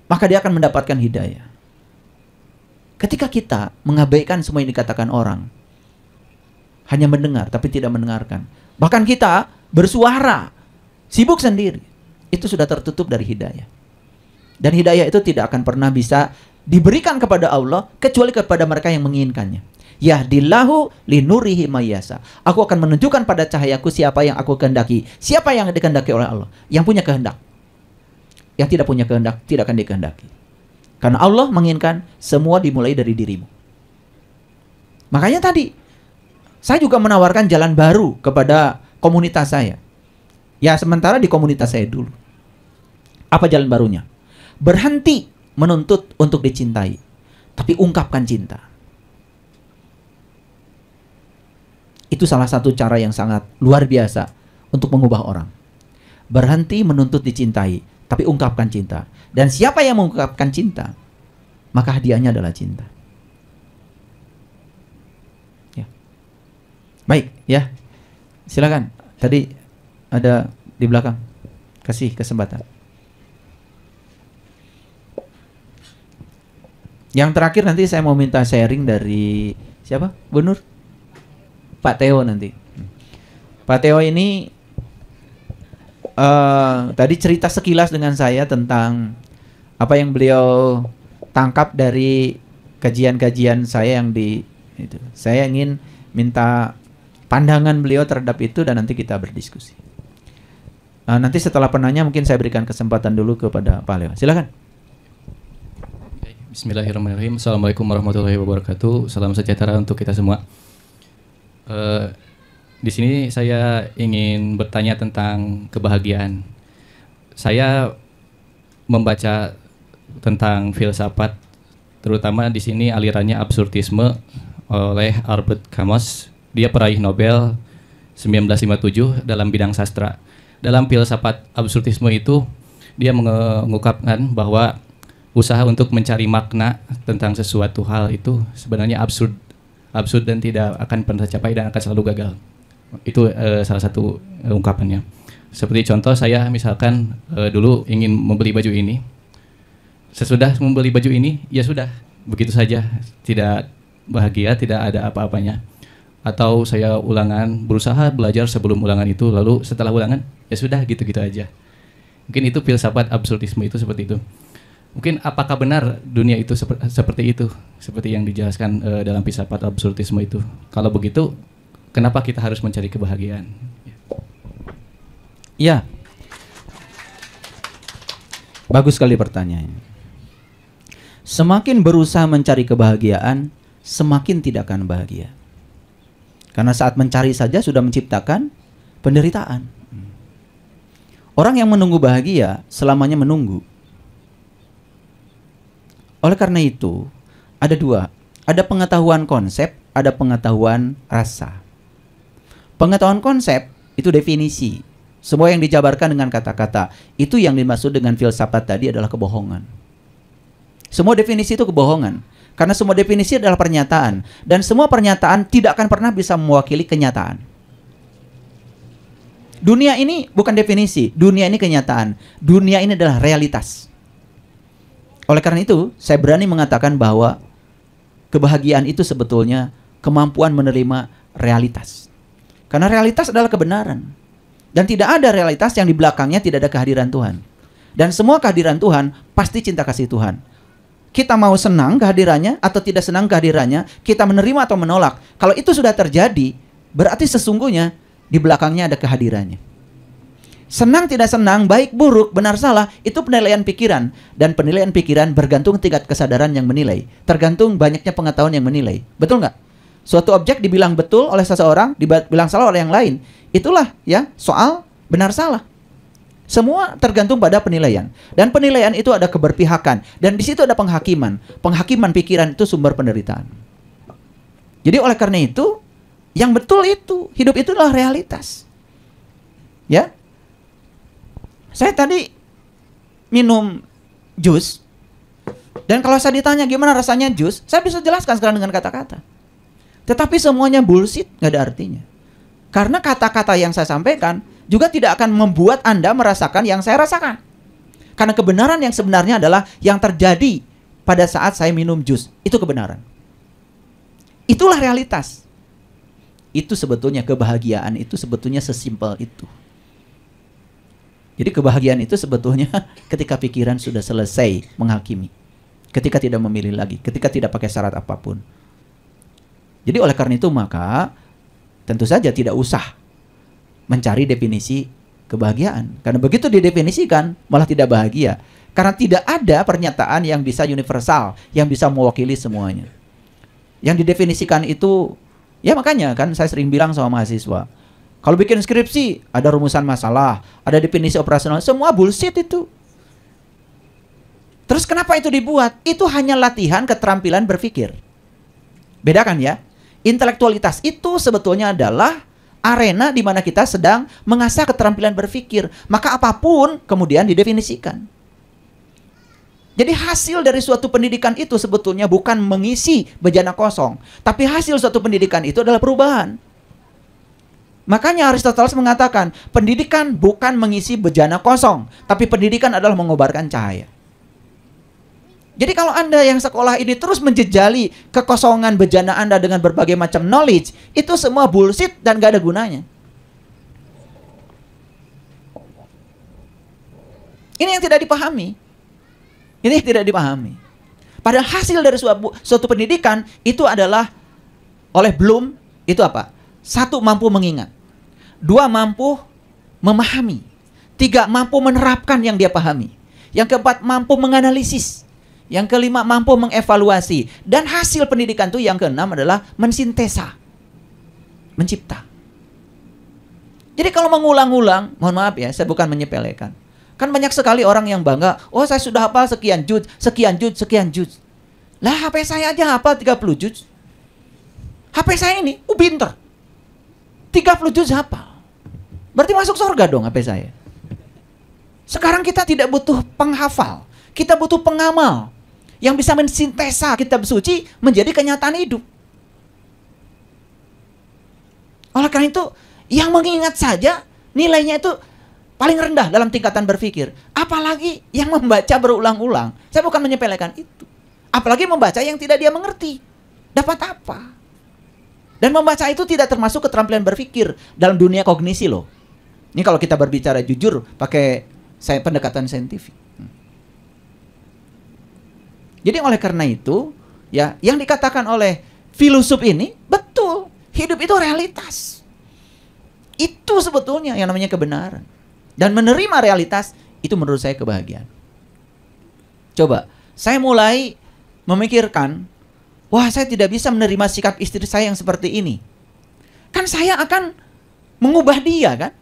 Maka dia akan mendapatkan hidayah. Ketika kita mengabaikan semua yang dikatakan orang, hanya mendengar tapi tidak mendengarkan, bahkan kita bersuara, sibuk sendiri, itu sudah tertutup dari hidayah. Dan hidayah itu tidak akan pernah bisa diberikan kepada Allah kecuali kepada mereka yang menginginkannya. Yahdillahu linurihi mayyasa. Aku akan menunjukkan pada cahayaku siapa yang aku kehendaki. Siapa yang dikehendaki oleh Allah? Yang punya kehendak. Yang tidak punya kehendak tidak akan dikehendaki. Karena Allah menginginkan semua dimulai dari dirimu. Makanya tadi saya juga menawarkan jalan baru kepada komunitas saya. Ya sementara di komunitas saya dulu. Apa jalan barunya? Berhenti menuntut untuk dicintai, tapi ungkapkan cinta. Itu salah satu cara yang sangat luar biasa untuk mengubah orang. Berhenti menuntut dicintai, tapi ungkapkan cinta. Dan siapa yang mengungkapkan cinta, maka hadiahnya adalah cinta. Ya. Baik, ya. Silakan. Tadi ada di belakang. Kasih kesempatan. Yang terakhir nanti saya mau minta sharing dari siapa? Bu Nur? Pak Theo nanti. Pak Theo ini tadi cerita sekilas dengan saya tentang apa yang beliau tangkap dari kajian-kajian saya yang itu. Saya ingin minta pandangan beliau terhadap itu dan nanti kita berdiskusi. Nanti setelah penanya mungkin saya berikan kesempatan dulu kepada Pak Leo. Silakan. Bismillahirrahmanirrahim. Assalamualaikum warahmatullahi wabarakatuh. Salam sejahtera untuk kita semua. Di sini saya ingin bertanya tentang kebahagiaan. Saya membaca tentang filsafat, terutama di sini alirannya absurdisme oleh Albert Camus. Dia peraih Nobel 1957 dalam bidang sastra. Dalam filsafat absurdisme itu dia mengungkapkan bahwa usaha untuk mencari makna tentang sesuatu hal itu sebenarnya absurd dan tidak akan pernah tercapai dan akan selalu gagal. Itu salah satu ungkapannya. Seperti contoh, saya misalkan dulu ingin membeli baju ini. Sesudah membeli baju ini, ya sudah, begitu saja, tidak bahagia, tidak ada apa-apanya. Atau saya ulangan, berusaha belajar sebelum ulangan itu, lalu setelah ulangan, ya sudah, gitu-gitu aja. Mungkin itu filsafat absurdisme itu seperti itu. Mungkin apakah benar dunia itu seperti itu, seperti yang dijelaskan dalam filsafat absurdisme itu? Kalau begitu, kenapa kita harus mencari kebahagiaan? Ya, bagus sekali pertanyaannya. Semakin berusaha mencari kebahagiaan, semakin tidak akan bahagia. Karena saat mencari saja sudah menciptakan penderitaan. Orang yang menunggu bahagia selamanya menunggu. Oleh karena itu, ada dua. Ada pengetahuan konsep, ada pengetahuan rasa. Pengetahuan konsep itu definisi. Semua yang dijabarkan dengan kata-kata, itu yang dimaksud dengan filsafat tadi adalah kebohongan. Semua definisi itu kebohongan. Karena semua definisi adalah pernyataan. Dan semua pernyataan tidak akan pernah bisa mewakili kenyataan. Dunia ini bukan definisi. Dunia ini kenyataan. Dunia ini adalah realitas. Oleh karena itu, saya berani mengatakan bahwa kebahagiaan itu sebetulnya kemampuan menerima realitas. Karena realitas adalah kebenaran. Dan tidak ada realitas yang di belakangnya tidak ada kehadiran Tuhan. Dan semua kehadiran Tuhan pasti cinta kasih Tuhan. Kita mau senang kehadirannya atau tidak senang kehadirannya, kita menerima atau menolak. Kalau itu sudah terjadi, berarti sesungguhnya di belakangnya ada kehadirannya. Senang tidak senang, baik buruk, benar salah, itu penilaian pikiran. Dan penilaian pikiran bergantung tingkat kesadaran yang menilai. Tergantung banyaknya pengetahuan yang menilai. Betul nggak? Suatu objek dibilang betul oleh seseorang, dibilang salah oleh yang lain. Itulah ya soal benar salah. Semua tergantung pada penilaian. Dan penilaian itu ada keberpihakan. Dan di situ ada penghakiman. Penghakiman pikiran itu sumber penderitaan. Jadi oleh karena itu, yang betul itu, hidup itu adalah realitas. Ya. Saya tadi minum jus. Dan kalau saya ditanya gimana rasanya jus, saya bisa jelaskan sekarang dengan kata-kata. Tetapi semuanya bullshit, nggak ada artinya. Karena kata-kata yang saya sampaikan juga tidak akan membuat Anda merasakan yang saya rasakan. Karena kebenaran yang sebenarnya adalah yang terjadi pada saat saya minum jus. Itu kebenaran. Itulah realitas. Itu sebetulnya kebahagiaan itu sebetulnya sesimpel itu. Jadi kebahagiaan itu sebetulnya ketika pikiran sudah selesai menghakimi. Ketika tidak memilih lagi, ketika tidak pakai syarat apapun. Jadi oleh karena itu maka tentu saja tidak usah mencari definisi kebahagiaan. Karena begitu didefinisikan malah tidak bahagia. Karena tidak ada pernyataan yang bisa universal, yang bisa mewakili semuanya. Yang didefinisikan itu, ya makanya kan saya sering bilang sama mahasiswa, kalau bikin skripsi ada rumusan masalah, ada definisi operasional, semua bullshit itu. Terus kenapa itu dibuat? Itu hanya latihan keterampilan berpikir. Bedakan ya. Intelektualitas itu sebetulnya adalah arena di mana kita sedang mengasah keterampilan berpikir. Maka apapun kemudian didefinisikan. Jadi hasil dari suatu pendidikan itu sebetulnya bukan mengisi bejana kosong. Tapi hasil suatu pendidikan itu adalah perubahan. Makanya Aristoteles mengatakan, pendidikan bukan mengisi bejana kosong. Tapi pendidikan adalah mengobarkan cahaya. Jadi kalau Anda yang sekolah ini terus menjejali kekosongan bejana Anda dengan berbagai macam knowledge, itu semua bullshit dan gak ada gunanya. Ini yang tidak dipahami. Ini yang tidak dipahami. Padahal hasil dari suatu pendidikan itu adalah oleh Bloom, itu apa? 1, mampu mengingat. 2, mampu memahami. 3, mampu menerapkan yang dia pahami. Yang keempat, mampu menganalisis. Yang kelima, mampu mengevaluasi. Dan hasil pendidikan itu yang keenam adalah mensintesa. Mencipta. Jadi kalau mengulang-ulang, mohon maaf ya, saya bukan menyepelekan. Kan banyak sekali orang yang bangga, oh saya sudah hafal sekian juz, sekian juz, sekian juz. Lah HP saya aja hafal 30 juz. HP saya ini, pinter. 30 juz hafal. Berarti masuk surga dong HP saya. Sekarang kita tidak butuh penghafal. Kita butuh pengamal. yang bisa mensintesa kitab suci menjadi kenyataan hidup. Oleh karena itu, yang mengingat saja nilainya itu paling rendah dalam tingkatan berpikir. Apalagi yang membaca berulang-ulang. Saya bukan menyepelekan itu. Apalagi membaca yang tidak dia mengerti. Dapat apa? Dan membaca itu tidak termasuk keterampilan berpikir dalam dunia kognisi loh. Ini kalau kita berbicara jujur pakai pendekatan saintifik. Jadi oleh karena itu, ya, yang dikatakan oleh filosof ini betul. Hidup itu realitas. Itu sebetulnya yang namanya kebenaran. Dan menerima realitas itu menurut saya kebahagiaan. Coba, saya mulai memikirkan, wah, saya tidak bisa menerima sikap istri saya yang seperti ini. Kan saya akan mengubah dia kan?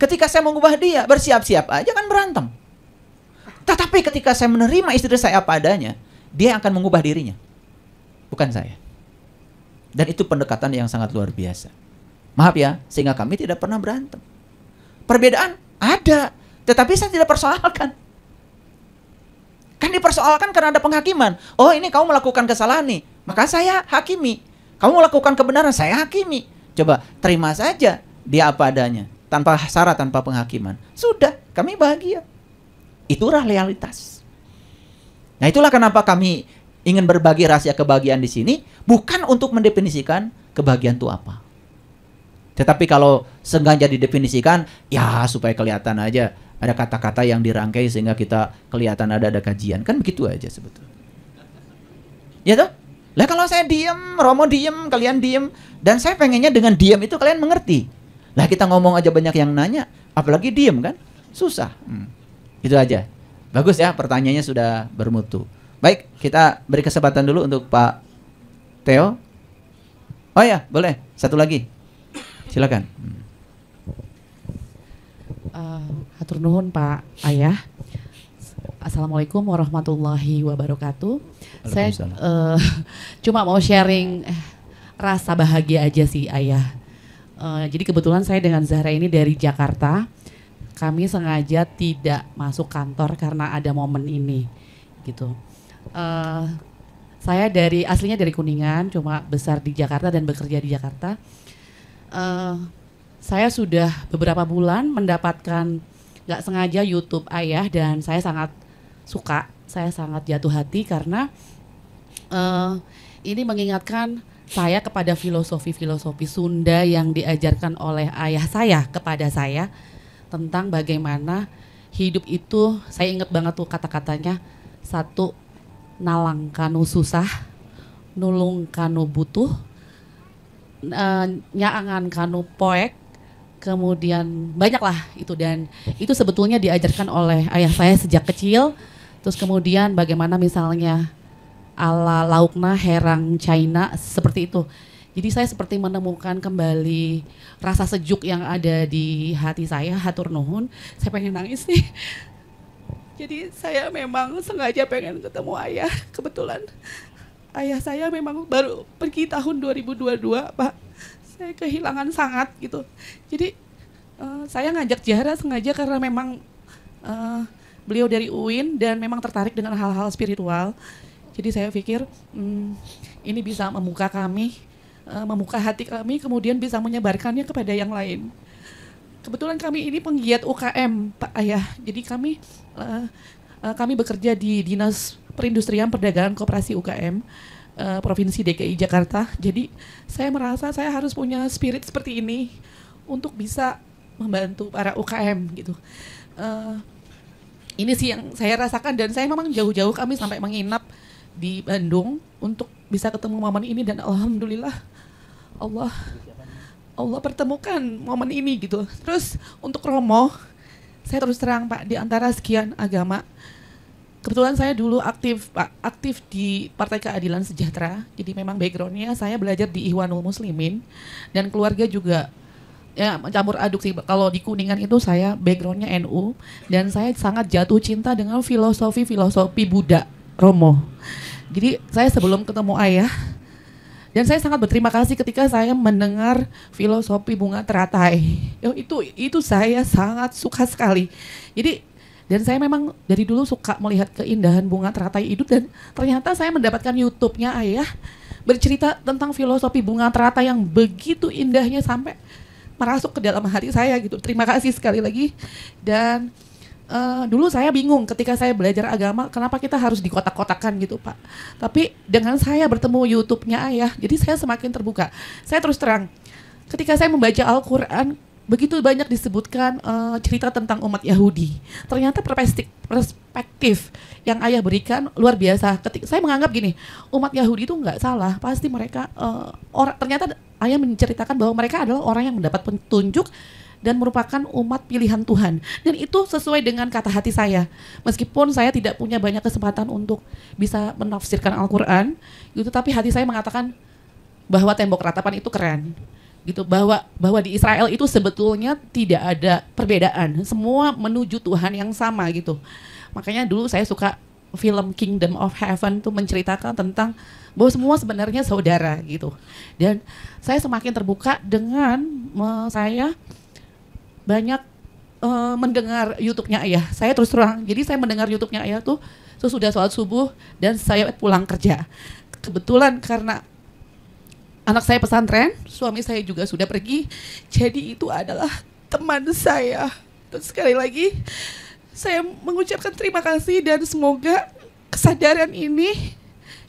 Ketika saya mengubah dia, bersiap-siap aja kan berantem. Tetapi ketika saya menerima istri saya apa adanya, dia akan mengubah dirinya. Bukan saya. Dan itu pendekatan yang sangat luar biasa. Maaf ya, sehingga kami tidak pernah berantem. Perbedaan ada, tetapi saya tidak persoalkan. Kan dipersoalkan karena ada penghakiman. Oh, ini kamu melakukan kesalahan nih, maka saya hakimi. Kamu melakukan kebenaran, saya hakimi. Coba terima saja dia apa adanya, tanpa syarat, tanpa penghakiman. Sudah, kami bahagia. Itulah realitas. Nah, itulah kenapa kami ingin berbagi rahasia kebahagiaan di sini, bukan untuk mendefinisikan kebahagiaan itu apa. Tetapi kalau sengaja didefinisikan, ya supaya kelihatan aja ada kata-kata yang dirangkai sehingga kita kelihatan ada kajian. Kan begitu aja sebetulnya. Ya toh? Lah kalau saya diem, Romo diem, kalian diem, dan saya pengennya dengan diem itu kalian mengerti. Lah kita ngomong aja banyak yang nanya, apalagi diem kan? Susah. Itu aja. Bagus ya, pertanyaannya sudah bermutu. Baik, kita beri kesempatan dulu untuk Pak Theo. Oh ya, boleh. Satu lagi. Silakan. Hatur nuhun Pak Ayah. Assalamualaikum warahmatullahi wabarakatuh. Saya cuma mau sharing rasa bahagia aja sih Ayah. Jadi kebetulan saya dengan Zahra ini dari Jakarta. Kami sengaja tidak masuk kantor karena ada momen ini, gitu. Saya aslinya dari Kuningan, cuma besar di Jakarta dan bekerja di Jakarta. Saya sudah beberapa bulan mendapatkan nggak sengaja YouTube Ayah dan saya sangat suka, saya sangat jatuh hati karena ini mengingatkan saya kepada filosofi-filosofi Sunda yang diajarkan oleh ayah saya kepada saya tentang bagaimana hidup itu. Saya ingat banget tuh kata-katanya, satu, nalang kanu susah, nulung kanu butuh, nyaangan kanu poek, kemudian banyaklah itu, dan itu sebetulnya diajarkan oleh ayah saya sejak kecil. Terus kemudian bagaimana misalnya ala laukna herang China seperti itu. Jadi saya seperti menemukan kembali rasa sejuk yang ada di hati saya. Hatur nuhun, saya pengen nangis nih. Jadi saya memang sengaja pengen ketemu ayah. Kebetulan ayah saya memang baru pergi tahun 2022, Pak. Saya kehilangan sangat gitu. Jadi saya ngajak Zahra sengaja karena memang beliau dari UIN dan memang tertarik dengan hal-hal spiritual. Jadi saya pikir ini bisa membuka kami, membuka hati kami, kemudian bisa menyebarkannya kepada yang lain. Kebetulan kami ini penggiat UKM, Pak Ayah. Jadi kami bekerja di Dinas Perindustrian Perdagangan Koperasi UKM Provinsi DKI Jakarta. Jadi saya merasa saya harus punya spirit seperti ini untuk bisa membantu para UKM gitu. Ini sih yang saya rasakan, dan saya memang jauh-jauh kami sampai menginap di Bandung untuk bisa ketemu momen ini, dan alhamdulillah Allah pertemukan momen ini gitu. Terus untuk Romo, saya terus terang Pak, di antara sekian agama, kebetulan saya dulu aktif di Partai Keadilan Sejahtera. Jadi memang backgroundnya saya belajar di Ikhwanul Muslimin, dan keluarga juga ya campur aduk sih. Kalau di Kuningan itu saya backgroundnya NU, dan saya sangat jatuh cinta dengan filosofi Buddha, Romo. Jadi saya sebelum ketemu ayah, dan saya sangat berterima kasih ketika saya mendengar filosofi bunga teratai. Itu saya sangat suka sekali. Jadi Dan saya memang dari dulu suka melihat keindahan bunga teratai itu, dan ternyata saya mendapatkan YouTube-nya ayah bercerita tentang filosofi bunga teratai yang begitu indahnya sampai merasuk ke dalam hati saya gitu. Terima kasih sekali lagi. Dan dulu saya bingung ketika saya belajar agama, kenapa kita harus dikotak-kotakan gitu Pak. Tapi dengan saya bertemu YouTube-nya ayah, jadi saya semakin terbuka. Saya terus terang, ketika saya membaca Al-Quran, begitu banyak disebutkan cerita tentang umat Yahudi. Ternyata perspektif yang ayah berikan luar biasa. Ketika saya menganggap gini, umat Yahudi itu nggak salah, pasti mereka ternyata ayah menceritakan bahwa mereka adalah orang yang mendapat petunjuk dan merupakan umat pilihan Tuhan. Dan itu sesuai dengan kata hati saya. Meskipun saya tidak punya banyak kesempatan untuk bisa menafsirkan Al-Quran, gitu, tapi hati saya mengatakan bahwa tembok ratapan itu keren. Gitu, bahwa di Israel itu sebetulnya tidak ada perbedaan. Semua menuju Tuhan yang sama gitu. Makanya dulu saya suka film Kingdom of Heaven tuh menceritakan tentang bahwa semua sebenarnya saudara gitu. Dan saya semakin terbuka dengan saya banyak mendengar YouTube-nya ayah. Saya terus terang, jadi saya mendengar YouTube-nya ayah tuh sesudah sholat subuh dan saya pulang kerja. Kebetulan karena anak saya pesantren, suami saya juga sudah pergi, jadi itu adalah teman saya. Dan sekali lagi saya mengucapkan terima kasih dan semoga kesadaran ini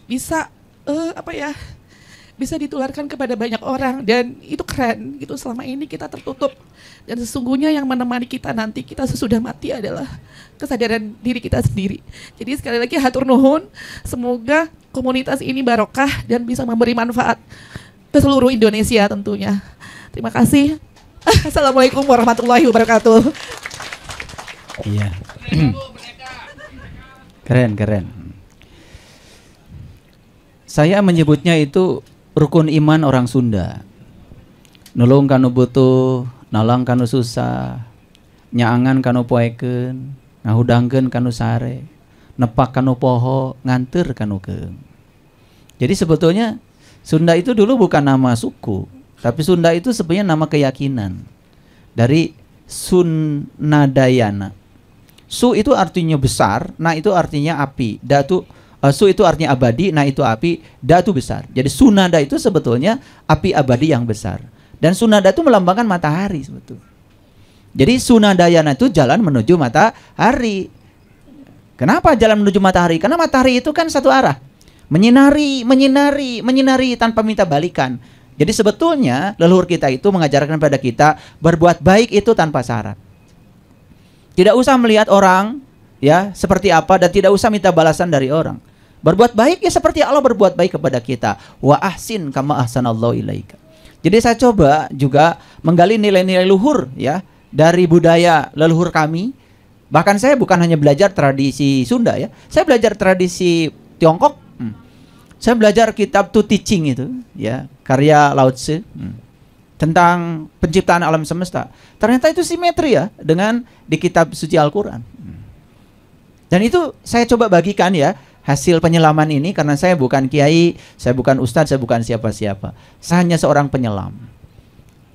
bisa bisa ditularkan kepada banyak orang, dan itu keren gitu. Selama ini kita tertutup, dan sesungguhnya yang menemani kita nanti kita sesudah mati adalah kesadaran diri kita sendiri. Jadi sekali lagi hatur nuhun, semoga komunitas ini barokah dan bisa memberi manfaat ke seluruh Indonesia tentunya. Terima kasih. Assalamualaikum warahmatullahi wabarakatuh. Iya. Keren. Saya menyebutnya itu rukun iman orang Sunda. Nulung kanu butuh, nalang kanu susah, nyaangan kanu poeken, ngahudangkeun kanu sare, nepak kanu poho, nganter kanu keung. Jadi sebetulnya Sunda itu dulu bukan nama suku, tapi Sunda itu sebenarnya nama keyakinan dari Sunnadayana. Su itu artinya besar, na itu artinya api, da itu Su itu artinya abadi, nah itu api, da itu besar. Jadi Sunada itu sebetulnya api abadi yang besar. Dan Sunada itu melambangkan matahari sebetulnya. Jadi Sunadayana itu jalan menuju matahari. Kenapa jalan menuju matahari? Karena matahari itu kan satu arah. Menyinari tanpa minta balikan. Jadi sebetulnya leluhur kita itu mengajarkan pada kita berbuat baik itu tanpa syarat. Tidak usah melihat orang ya seperti apa, dan tidak usah minta balasan dari orang. Berbuat baik ya seperti Allah berbuat baik kepada kita. Wa ahsin kama ahsanallahu ilaika. Jadi saya coba juga menggali nilai-nilai luhur ya dari budaya leluhur kami. Bahkan saya bukan hanya belajar tradisi Sunda ya. Saya belajar tradisi Tiongkok. Saya belajar kitab Tu Teaching itu ya, karya Lao Tzu tentang penciptaan alam semesta. Ternyata itu simetri ya dengan di kitab suci Al-Qur'an. Dan itu saya coba bagikan ya hasil penyelaman ini, karena saya bukan kiai, saya bukan ustadz, saya bukan siapa-siapa. Saya hanya seorang penyelam.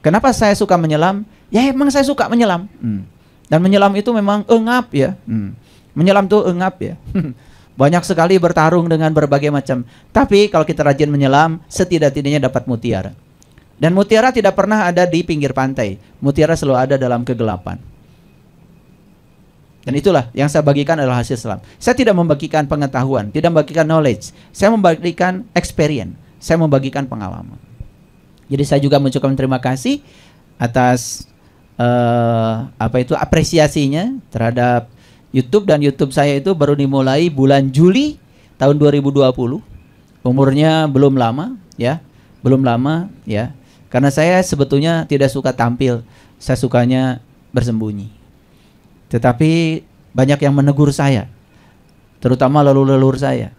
Kenapa saya suka menyelam? Ya emang saya suka menyelam. Dan menyelam itu memang engap ya. Menyelam tuh engap ya. Banyak sekali bertarung dengan berbagai macam. Tapi kalau kita rajin menyelam, setidak-tidaknya dapat mutiara. Dan mutiara tidak pernah ada di pinggir pantai. Mutiara selalu ada dalam kegelapan. Dan itulah yang saya bagikan adalah hasil selam. Saya tidak membagikan pengetahuan, tidak membagikan knowledge. Saya membagikan experience. Saya membagikan pengalaman. Jadi saya juga mengucapkan terima kasih atas apresiasinya terhadap YouTube, dan YouTube saya itu baru dimulai bulan Juli tahun 2020. Umurnya belum lama ya. Karena saya sebetulnya tidak suka tampil. Saya sukanya bersembunyi. Tetapi banyak yang menegur saya, terutama leluhur saya.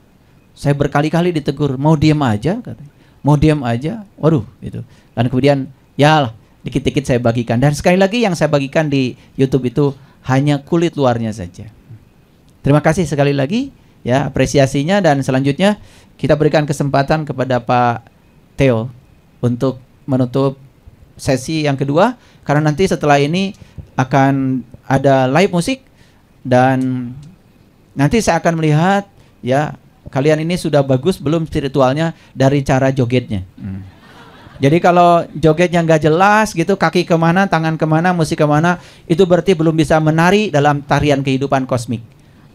Saya berkali-kali ditegur, mau diam aja, katanya. Mau diam aja, waduh itu. Dan kemudian ya dikit-dikit saya bagikan. Dan sekali lagi yang saya bagikan di YouTube itu hanya kulit luarnya saja. Terima kasih sekali lagi ya apresiasinya, dan selanjutnya kita berikan kesempatan kepada Pak Theo untuk menutup sesi yang kedua, karena nanti setelah ini akan ada live musik Dan nanti saya akan melihat ya kalian ini sudah bagus belum spiritualnya dari cara jogetnya. Jadi kalau jogetnya nggak jelas gitu, kaki kemana, tangan kemana, musik kemana, itu berarti belum bisa menari dalam tarian kehidupan kosmik.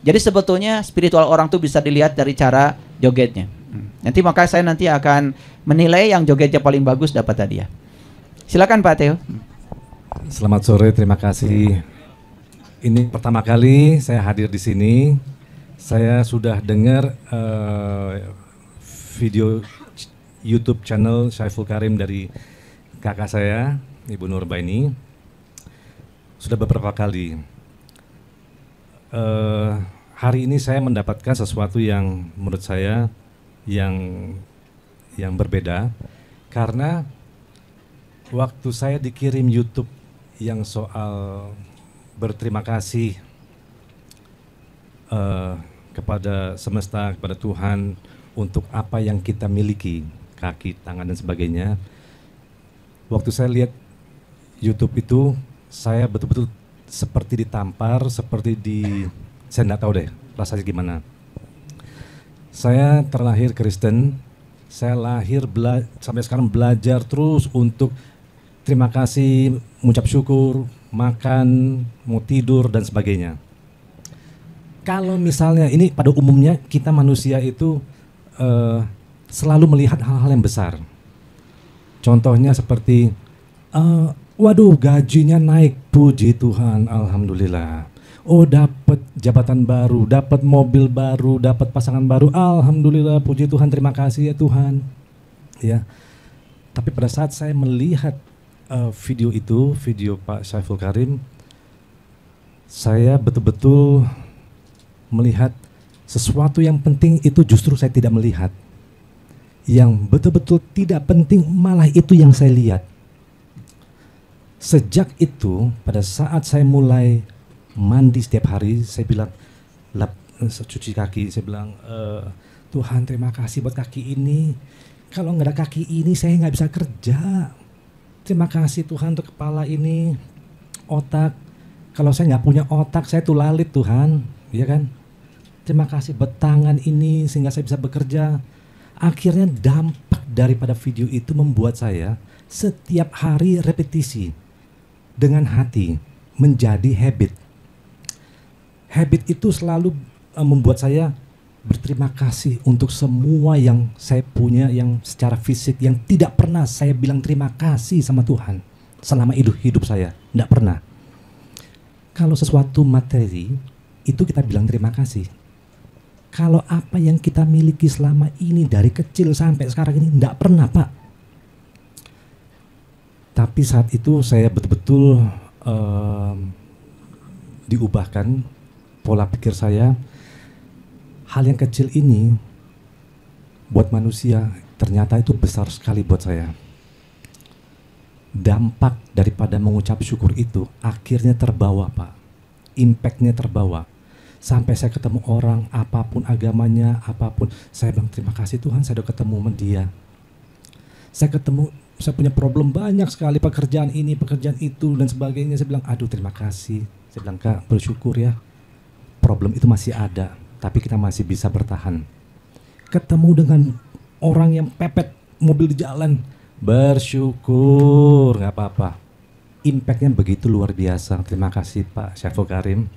Jadi sebetulnya spiritual orang tuh bisa dilihat dari cara jogetnya. Nanti maka saya nanti akan menilai yang jogetnya paling bagus dapat hadiah. Silakan Pak Theo. Selamat sore, terima kasih. Ini pertama kali saya hadir di sini. Saya sudah dengar video YouTube channel Syaiful Karim dari kakak saya, Ibu Nurbaini. Sudah beberapa kali. Hari ini saya mendapatkan sesuatu yang menurut saya yang berbeda, karena waktu saya dikirim YouTube yang soal berterima kasih kepada semesta, kepada Tuhan untuk apa yang kita miliki, kaki, tangan dan sebagainya. Waktu saya lihat YouTube itu, saya betul-betul seperti ditampar, saya nggak tahu deh rasanya gimana. Saya terlahir Kristen, saya lahir sampai sekarang belajar terus untuk terima kasih, mengucap syukur, makan, mau tidur dan sebagainya. Kalau misalnya ini pada umumnya kita manusia itu selalu melihat hal-hal yang besar. Contohnya seperti, waduh gajinya naik, puji Tuhan, alhamdulillah. Oh dapat jabatan baru, dapat mobil baru, dapat pasangan baru, alhamdulillah, puji Tuhan, terima kasih ya Tuhan. Ya. Tapi pada saat saya melihat video itu, video Pak Syaiful Karim, saya betul-betul melihat sesuatu yang penting itu justru saya tidak melihat. Yang betul-betul tidak penting malah itu yang saya lihat. Sejak itu, pada saat saya mulai mandi setiap hari, saya bilang, cuci kaki, saya bilang, Tuhan terima kasih buat kaki ini. Kalau nggak ada kaki ini saya nggak bisa kerja. Terima kasih Tuhan untuk kepala ini, otak. Kalau saya nggak punya otak, saya tuh lalit Tuhan, ya kan? Terima kasih buat tangan ini sehingga saya bisa bekerja. Akhirnya dampak daripada video itu membuat saya setiap hari repetisi dengan hati menjadi habit. Habit itu selalu membuat saya berterima kasih untuk semua yang saya punya, yang secara fisik, yang tidak pernah saya bilang terima kasih sama Tuhan selama hidup saya, tidak pernah. Kalau sesuatu materi itu kita bilang terima kasih. Kalau apa yang kita miliki selama ini dari kecil sampai sekarang ini tidak pernah, Pak. Tapi saat itu saya betul-betul diubahkan pola pikir saya. Hal yang kecil ini buat manusia ternyata itu besar sekali buat saya. Dampak daripada mengucap syukur itu akhirnya terbawa, Pak. Impactnya terbawa. Sampai saya ketemu orang, apapun agamanya, apapun. Saya bilang terima kasih Tuhan saya udah ketemu sama dia. Saya punya problem banyak sekali, pekerjaan ini, pekerjaan itu dan sebagainya. Saya bilang aduh terima kasih. Saya bilang Kak bersyukur ya. Problem itu masih ada. Tapi kita masih bisa bertahan. Ketemu dengan orang yang pepet mobil di jalan, bersyukur, nggak apa-apa. Impactnya begitu luar biasa. Terima kasih Pak Syaiful Karim.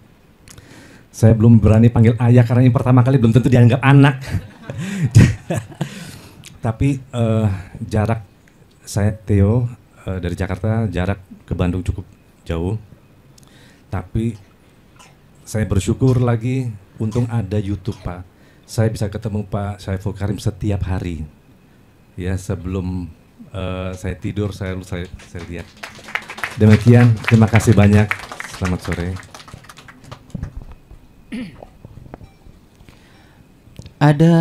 Saya belum berani panggil ayah karena ini pertama kali belum tentu dianggap anak. Tapi jarak saya Theo dari Jakarta, jarak ke Bandung cukup jauh. Tapi saya bersyukur lagi. Untung ada YouTube Pak. Saya bisa ketemu Pak Syaiful Karim setiap hari. Ya sebelum saya tidur saya lihat. Demikian, terima kasih banyak. Selamat sore. Ada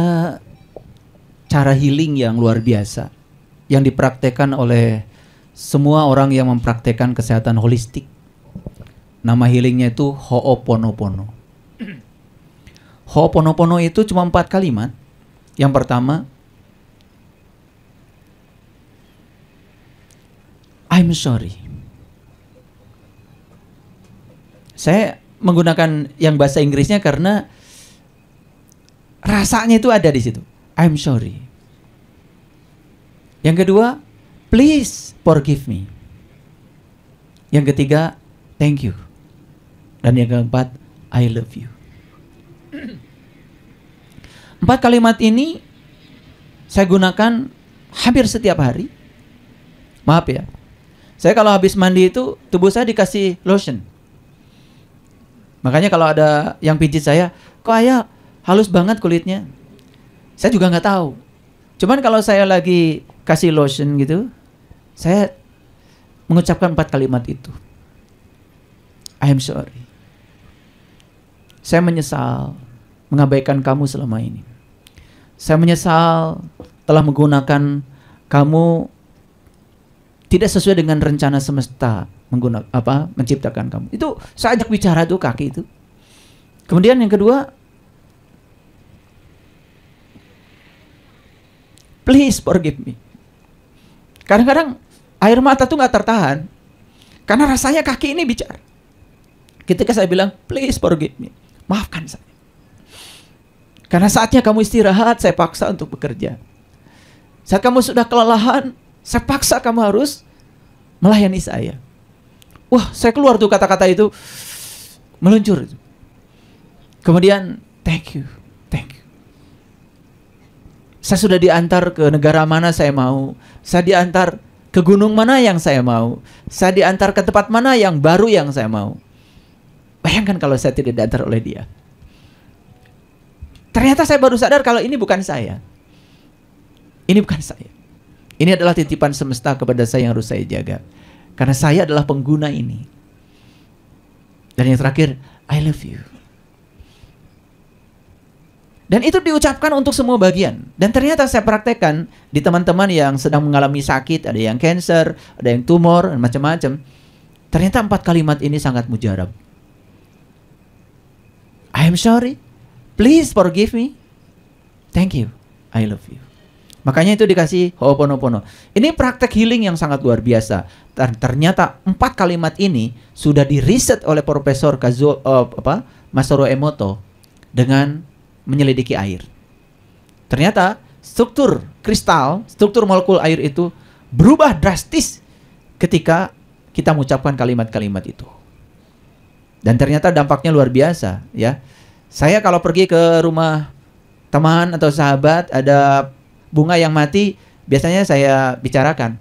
cara healing yang luar biasa yang dipraktekkan oleh semua orang yang mempraktekkan kesehatan holistik. Nama healingnya itu Ho'oponopono. Ho'oponopono itu cuma 4 kalimat. Yang pertama, I'm sorry. Saya menggunakan yang bahasa Inggrisnya karena rasanya itu ada di situ. I'm sorry. Yang kedua, please forgive me. Yang ketiga, thank you. Dan yang keempat, I love you. 4 kalimat ini saya gunakan hampir setiap hari. Maaf ya, saya kalau habis mandi itu tubuh saya dikasih lotion. Makanya kalau ada yang pijit saya, kok ayah halus banget kulitnya. Saya juga nggak tahu. Cuman kalau saya lagi kasih lotion gitu, saya mengucapkan 4 kalimat itu. I am sorry. Saya menyesal mengabaikan kamu selama ini. Saya menyesal telah menggunakan kamu tidak sesuai dengan rencana semesta menciptakan kamu. Itu saya ajak bicara tuh kaki itu. Kemudian yang kedua, please forgive me. Kadang-kadang air mata tuh nggak tertahan karena rasanya kaki ini bicara. Ketika saya bilang please forgive me, maafkan saya. Karena saatnya kamu istirahat, saya paksa untuk bekerja. Saat kamu sudah kelelahan, saya paksa kamu harus melayani saya. Wah, saya keluar tuh kata-kata itu meluncur. Kemudian, thank you, thank you. Saya sudah diantar ke negara mana saya mau. Saya diantar ke gunung mana yang saya mau. Saya diantar ke tempat mana yang baru yang saya mau. Bayangkan kalau saya tidak diantar oleh dia. Ternyata saya baru sadar kalau ini bukan saya. Ini bukan saya. Ini adalah titipan semesta kepada saya yang harus saya jaga. Karena saya adalah pengguna ini. Dan yang terakhir, I love you. Dan itu diucapkan untuk semua bagian. Dan ternyata saya praktekkan di teman-teman yang sedang mengalami sakit, ada yang cancer, ada yang tumor, dan macam-macam. Ternyata 4 kalimat ini sangat mujarab. I am sorry. Please forgive me. Thank you. I love you. Makanya itu dikasih Ho'oponopono. Ini praktek healing yang sangat luar biasa. Ternyata 4 kalimat ini sudah diriset oleh Profesor Masaru Emoto dengan menyelidiki air. Ternyata struktur kristal, struktur molekul air itu berubah drastis ketika kita mengucapkan kalimat-kalimat itu. Dan ternyata dampaknya luar biasa, ya. Saya kalau pergi ke rumah teman atau sahabat, ada bunga yang mati, biasanya saya bicarakan,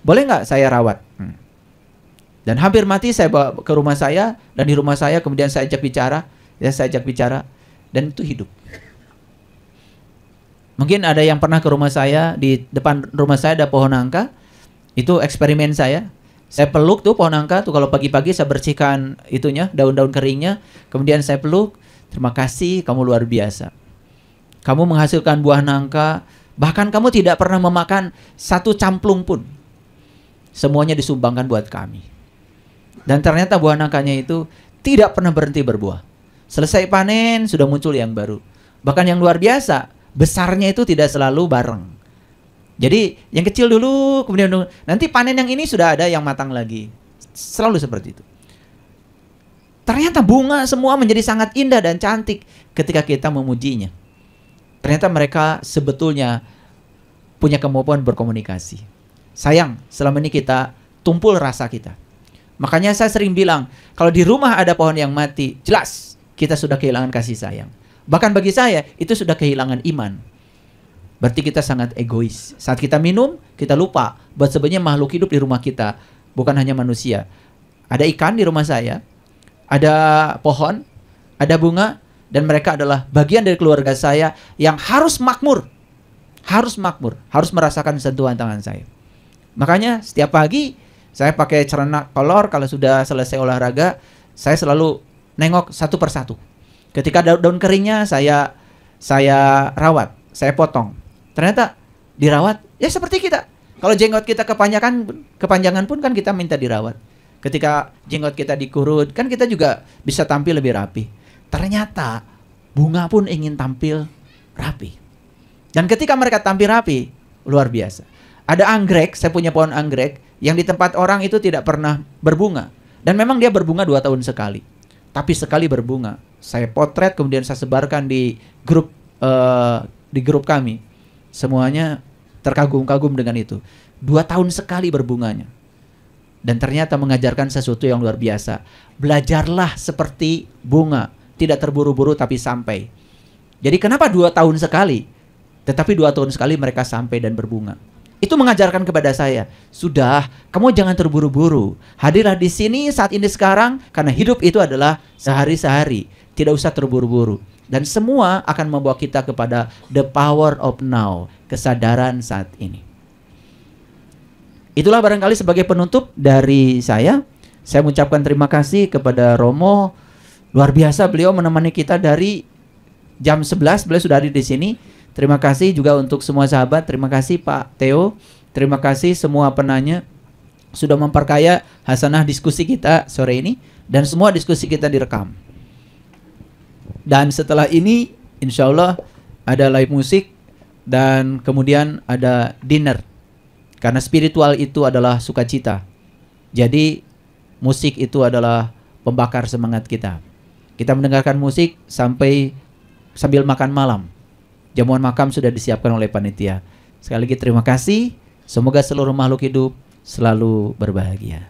boleh nggak saya rawat? Dan hampir mati saya bawa ke rumah saya, dan di rumah saya kemudian saya ajak bicara, dan itu hidup. Mungkin ada yang pernah ke rumah saya, di depan rumah saya ada pohon nangka, itu eksperimen saya. Saya peluk tuh pohon nangka tuh, kalau pagi-pagi saya bersihkan itunya, daun-daun keringnya, kemudian saya peluk. Terima kasih, kamu luar biasa. Kamu menghasilkan buah nangka, bahkan kamu tidak pernah memakan 1 camplung pun. Semuanya disumbangkan buat kami. Dan ternyata buah nangkanya itu tidak pernah berhenti berbuah. Selesai panen, sudah muncul yang baru. Bahkan yang luar biasa, besarnya itu tidak selalu bareng. Jadi yang kecil dulu, kemudian nanti panen yang ini sudah ada yang matang lagi. Selalu seperti itu. Ternyata bunga semua menjadi sangat indah dan cantik ketika kita memujinya. Ternyata mereka sebetulnya punya kemampuan berkomunikasi. Sayang, selama ini kita tumpul rasa kita. Makanya saya sering bilang, kalau di rumah ada pohon yang mati, jelas kita sudah kehilangan kasih sayang. Bahkan bagi saya, itu sudah kehilangan iman. Berarti kita sangat egois. Saat kita minum, kita lupa bahwa sebenarnya makhluk hidup di rumah kita, bukan hanya manusia. Ada ikan di rumah saya, ada pohon, ada bunga, dan mereka adalah bagian dari keluarga saya yang harus makmur. Harus makmur, harus merasakan sentuhan tangan saya. Makanya setiap pagi saya pakai celana kolor, kalau sudah selesai olahraga, saya selalu nengok satu persatu. Ketika daun keringnya saya rawat, saya potong. Ternyata dirawat, ya seperti kita. Kalau jenggot kita kepanjangan pun kan kita minta dirawat. Ketika jenggot kita dikurut, kan kita juga bisa tampil lebih rapi. Ternyata bunga pun ingin tampil rapi. Dan ketika mereka tampil rapi, luar biasa. Ada anggrek, saya punya pohon anggrek, yang di tempat orang itu tidak pernah berbunga. Dan memang dia berbunga 2 tahun sekali. tapi sekali berbunga. Saya potret kemudian saya sebarkan di grup kami. Semuanya terkagum-kagum dengan itu. 2 tahun sekali berbunganya. Dan ternyata mengajarkan sesuatu yang luar biasa. Belajarlah seperti bunga, tidak terburu-buru tapi sampai. Jadi kenapa 2 tahun sekali? Tetapi 2 tahun sekali mereka sampai dan berbunga. Itu mengajarkan kepada saya, sudah, kamu jangan terburu-buru. Hadirlah di sini saat ini sekarang, karena hidup itu adalah sehari-sehari. Tidak usah terburu-buru. Dan semua akan membawa kita kepada the power of now, kesadaran saat ini. Itulah barangkali sebagai penutup dari saya. Saya mengucapkan terima kasih kepada Romo. Luar biasa beliau menemani kita dari jam 11, beliau sudah ada di sini. Terima kasih juga untuk semua sahabat. Terima kasih Pak Theo. Terima kasih semua penanya sudah memperkaya hasanah diskusi kita sore ini. Dan semua diskusi kita direkam. Dan setelah ini insya Allah ada live musik. Dan kemudian ada dinner. Karena spiritual itu adalah sukacita. Jadi musik itu adalah pembakar semangat kita. Kita mendengarkan musik sambil makan malam. Jamuan makam sudah disiapkan oleh panitia. Sekali lagi terima kasih. Semoga seluruh makhluk hidup selalu berbahagia.